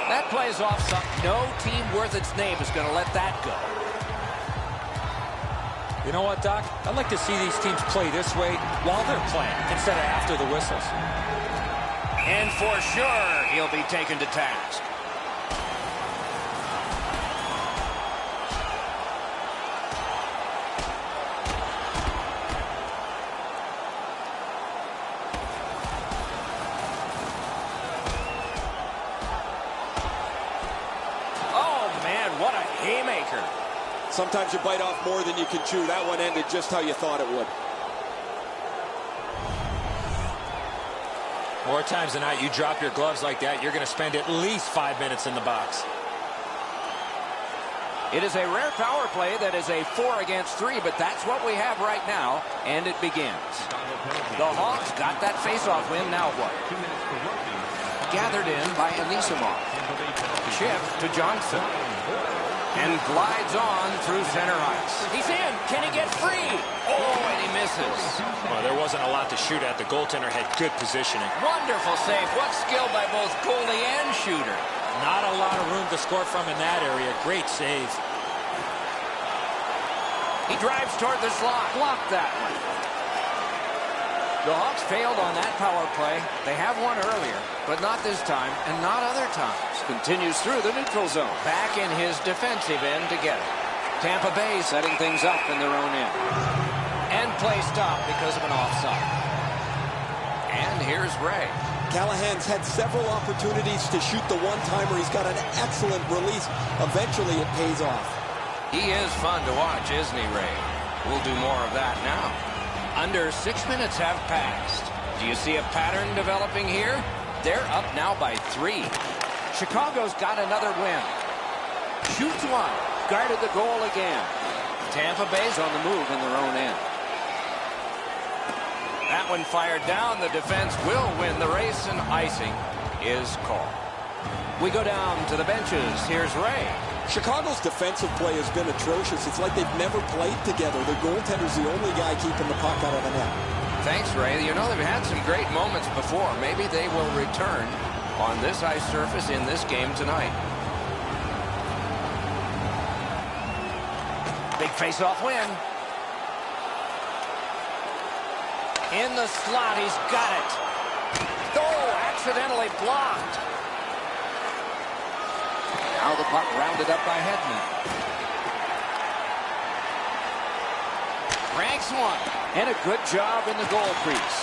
That plays off something. No team worth its name is going to let that go. You know what, Doc? I'd like to see these teams play this way while they're playing instead of after the whistles. And for sure, he'll be taken to task. Sometimes you bite off more than you can chew. That one ended just how you thought it would. More times than not, you drop your gloves like that, you're going to spend at least 5 minutes in the box. It is a rare power play that is a 4 against 3, but that's what we have right now, and it begins. The Hawks got that faceoff win. Now what? Gathered in by Anisimov. Chip to Johnson. And glides on through center ice. He's in. Can he get free? Oh, and he misses. Well, there wasn't a lot to shoot at. The goaltender had good positioning. Wonderful save. What skill by both goalie and shooter. Not a lot of room to score from in that area. Great save. He drives toward the slot. Blocked that one. The Hawks failed on that power play. They have one earlier, but not this time and not other times. Continues through the neutral zone. Back in his defensive end to get it. Tampa Bay setting things up in their own end. And play stopped because of an offside. And here's Ray. Callahan's had several opportunities to shoot the one-timer. He's got an excellent release. Eventually it pays off. He is fun to watch, isn't he, Ray? We'll do more of that now. Under 6 minutes have passed. Do you see a pattern developing here? They're up now by 3. Chicago's got another win. Shoots one. Guarded the goal again. Tampa Bay's on the move in their own end. That one fired down. The defense will win the race, and icing is called. We go down to the benches. Here's Ray. Chicago's defensive play has been atrocious. It's like they've never played together. The goaltender's the only guy keeping the puck out of the net. Thanks, Ray. You know, they've had some great moments before. Maybe they will return on this ice surface in this game tonight. Big face-off win. In the slot, he's got it. Oh, accidentally blocked. Now the puck rounded up by Hedman. Ranks one. And a good job in the goal crease.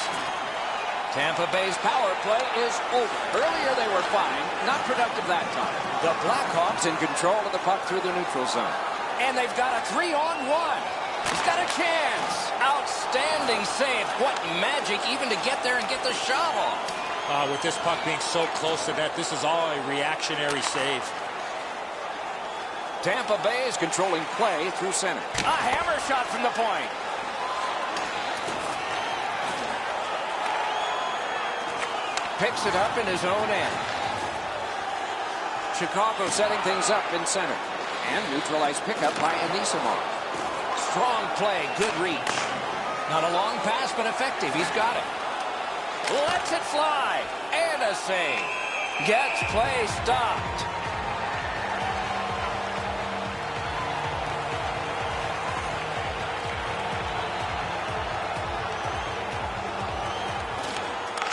Tampa Bay's power play is over. Earlier they were fine, not productive that time. The Blackhawks in control of the puck through the neutral zone. And they've got a 3-on-1. He's got a chance. Outstanding save. What magic even to get there and get the shot off. With this puck being so close to net, this is all a reactionary save. Tampa Bay is controlling play through center. A hammer shot from the point. Picks it up in his own end. Chicago setting things up in center. And neutralized pickup by Anisimov. Strong play, good reach. Not a long pass, but effective. He's got it. Lets it fly. And a save. Gets play stopped.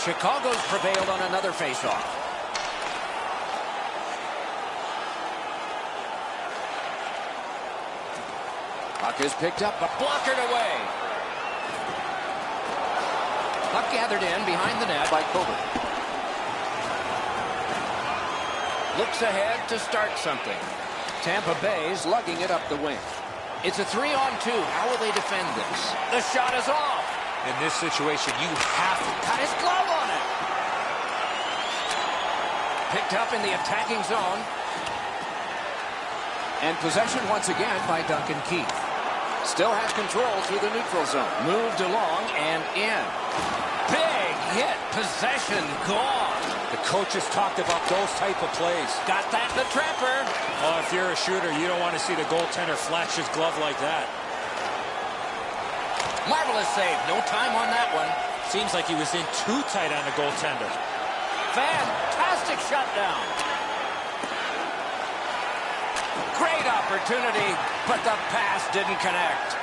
Chicago's prevailed on another faceoff. Puck is picked up, but blockered away. Puck gathered in behind the net by Colbert. Looks ahead to start something. Tampa Bay's lugging it up the wing. It's a 3-on-2. How will they defend this? The shot is off. In this situation, you have to cut his glove on it. Picked up in the attacking zone. And possession once again by Duncan Keith. Still has control through the neutral zone. Moved along and in. Big hit. Possession gone. The coaches talked about those type of plays. Got that in the trapper. Oh, if you're a shooter, you don't want to see the goaltender flash his glove like that. Marvelous save. No time on that one. Seems like he was in too tight on the goaltender. Fantastic shutdown. Great opportunity, but the pass didn't connect.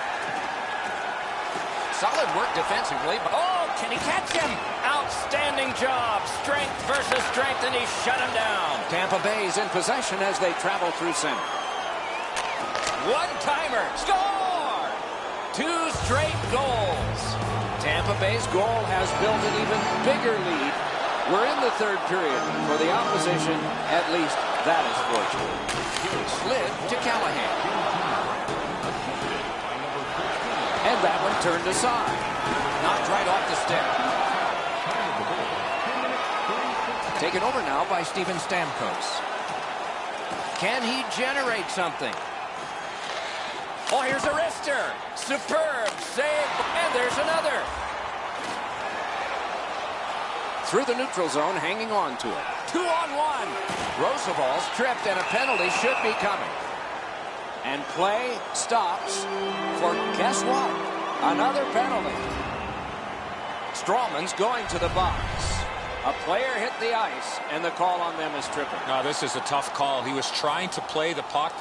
Solid work defensively. Oh, can he catch him? Outstanding job. Strength versus strength, and he shut him down. Tampa Bay's in possession as they travel through center. One-timer. Score! 2 straight goals. Tampa Bay's goal has built an even bigger lead. We're in the third period. For the opposition, at least that is fortunate. Slid to Callahan. And that one turned aside. Knocked right off the stick. Taken over now by Steven Stamkos. Can he generate something? Oh, here's a wrister. Superb save. And there's another. Through the neutral zone, hanging on to it. 2-on-1. Roosevelt's tripped, and a penalty should be coming. And play stops for, guess what? Another penalty. Strawman's going to the box. A player hit the ice, and the call on them is tripping. No, this is a tough call. He was trying to play the puck,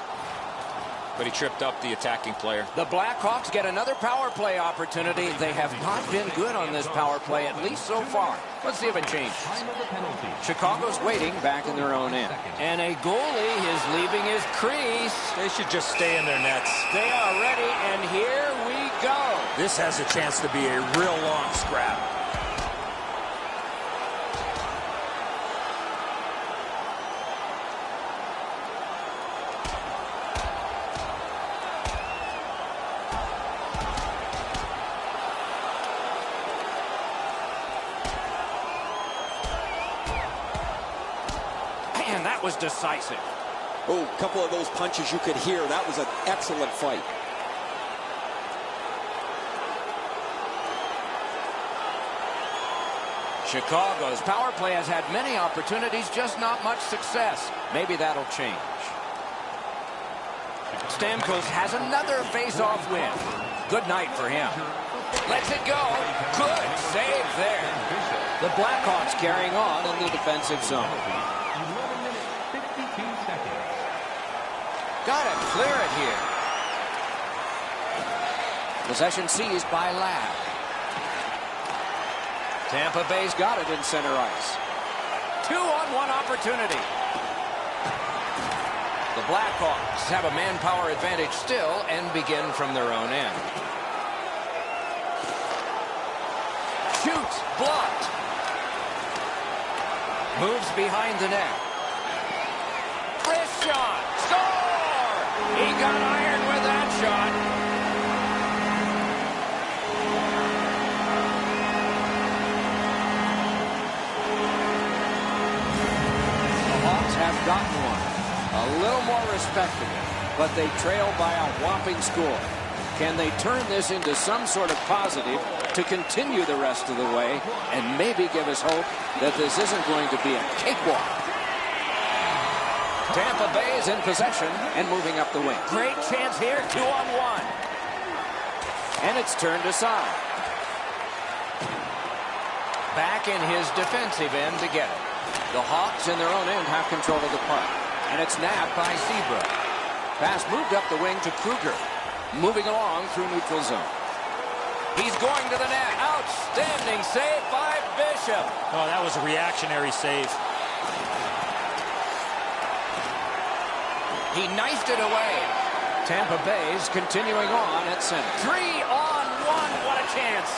but he tripped up the attacking player. The Blackhawks get another power play opportunity. They have not been good on this power play, at least so far. Let's see if it changes. Chicago's waiting back in their own end. And a goalie is leaving his crease. They should just stay in their nets. They are ready, and here we go. This has a chance to be a real long scrap. Man, that was decisive. Oh, a couple of those punches you could hear. That was an excellent fight. Chicago's power play has had many opportunities, just not much success. Maybe that'll change. Stamkos has another face-off win. Good night for him. Lets it go. Good save there. The Blackhawks carrying on in the defensive zone. 11 minutes, 52 seconds. Gotta clear it here. Possession seized by Ladd. Tampa Bay's got it in center ice. 2-on-1 opportunity. The Blackhawks have a manpower advantage still and begin from their own end. Shoots, blocked. Moves behind the net. Wrist shot. Score! He got iron with that shot. The Hawks have gotten one. A little more respectable, but they trail by a whopping score. Can they turn this into some sort of positive to continue the rest of the way and maybe give us hope that this isn't going to be a cakewalk? Tampa Bay is in possession and moving up the wing. Great chance here, 2-on-1. And it's turned aside. Back in his defensive end to get it. The Hawks in their own end have control of the puck. And it's nabbed by Seabrook. Pass moved up the wing to Kruger. Moving along through neutral zone. He's going to the net. Outstanding save by Bishop. Oh, that was a reactionary save. He knifed it away. Tampa Bay's continuing on at center. 3-on-1. What a chance.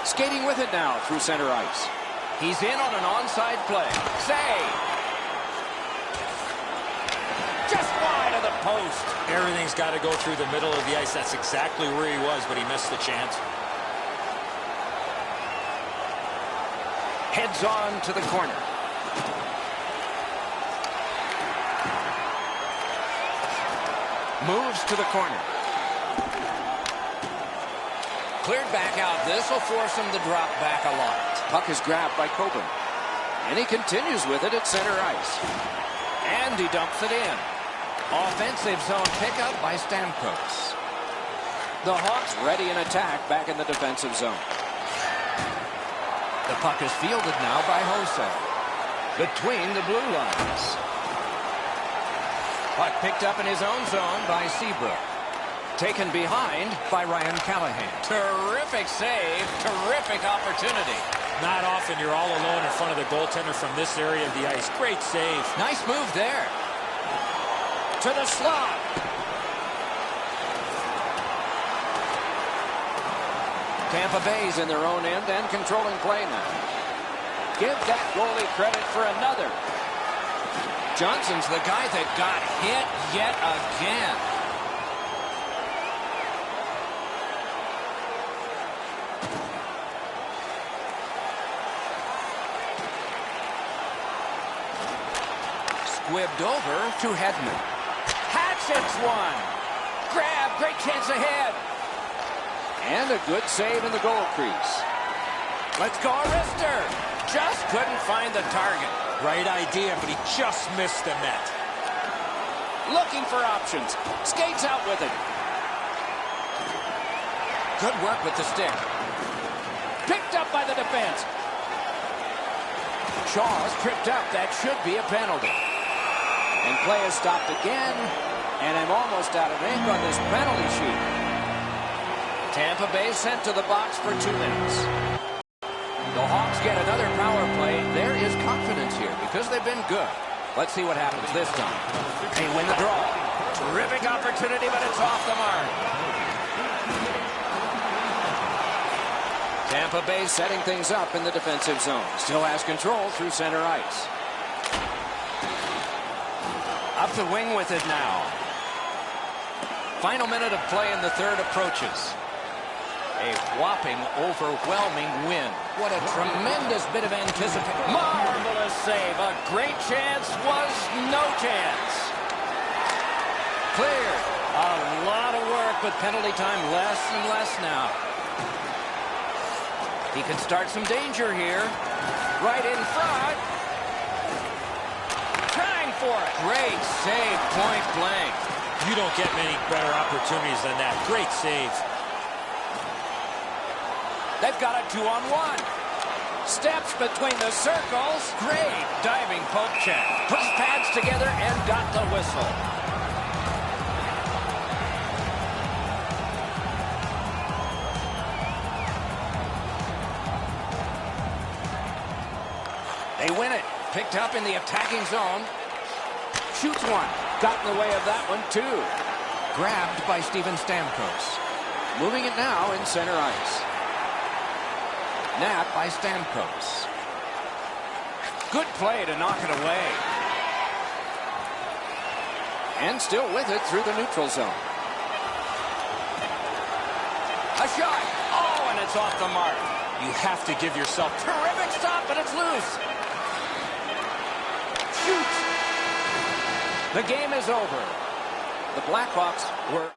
Skating with it now through center ice. He's in on an onside play. Save. Just wide of the post. Everything's got to go through the middle of the ice. That's exactly where he was, but he missed the chance. Heads on to the corner. Moves to the corner. Cleared back out. This will force him to drop back a lot. Puck is grabbed by Coburn. And he continues with it at center ice. And he dumps it in. Offensive zone pickup by Stamkos. The Hawks ready in attack back in the defensive zone. The puck is fielded now by Jose. Between the blue lines. Puck picked up in his own zone by Seabrook. Taken behind by Ryan Callahan. Terrific save. Terrific opportunity. Not often you're all alone in front of the goaltender from this area of the ice. Great save. Nice move there. To the slot. Tampa Bay's in their own end and controlling play now. Give that goalie credit for another. Johnson's the guy that got hit yet again. Squibbed over to Hedman. Hatchets one. Grab, great chance ahead. And a good save in the goal crease. Let's go, Arister. Just couldn't find the target. Right idea, but he just missed the net. Looking for options. Skates out with it. Good work with the stick. Picked up by the defense. Shaw's tripped up. That should be a penalty. And play is stopped again. And I'm almost out of ink on this penalty sheet. Tampa Bay sent to the box for 2 minutes. The Hawks get another power play. There is confidence here because they've been good. Let's see what happens this time. They win the draw. Terrific opportunity, but it's off the mark. Tampa Bay setting things up in the defensive zone. Still has control through center ice. Up the wing with it now. Final minute of play in the third approaches. A whopping, overwhelming win. What a tremendous bit of anticipation. Marvelous save. A great chance was no chance. Cleared. A lot of work, but penalty time less and less now. He can start some danger here. Right in front. Trying for it. Great save, point blank. You don't get many better opportunities than that. Great save. They've got a 2-on-1. Steps between the circles. Great diving poke check. Put his pads together and got the whistle. They win it. Picked up in the attacking zone. Shoots one. Got in the way of that one, too. Grabbed by Steven Stamkos. Moving it now in center ice. Napped by Stamkos. Good play to knock it away. And still with it through the neutral zone. A shot. Oh, and it's off the mark. You have to give yourself... Terrific stop, but it's loose. Shoots. The game is over. The Blackhawks were...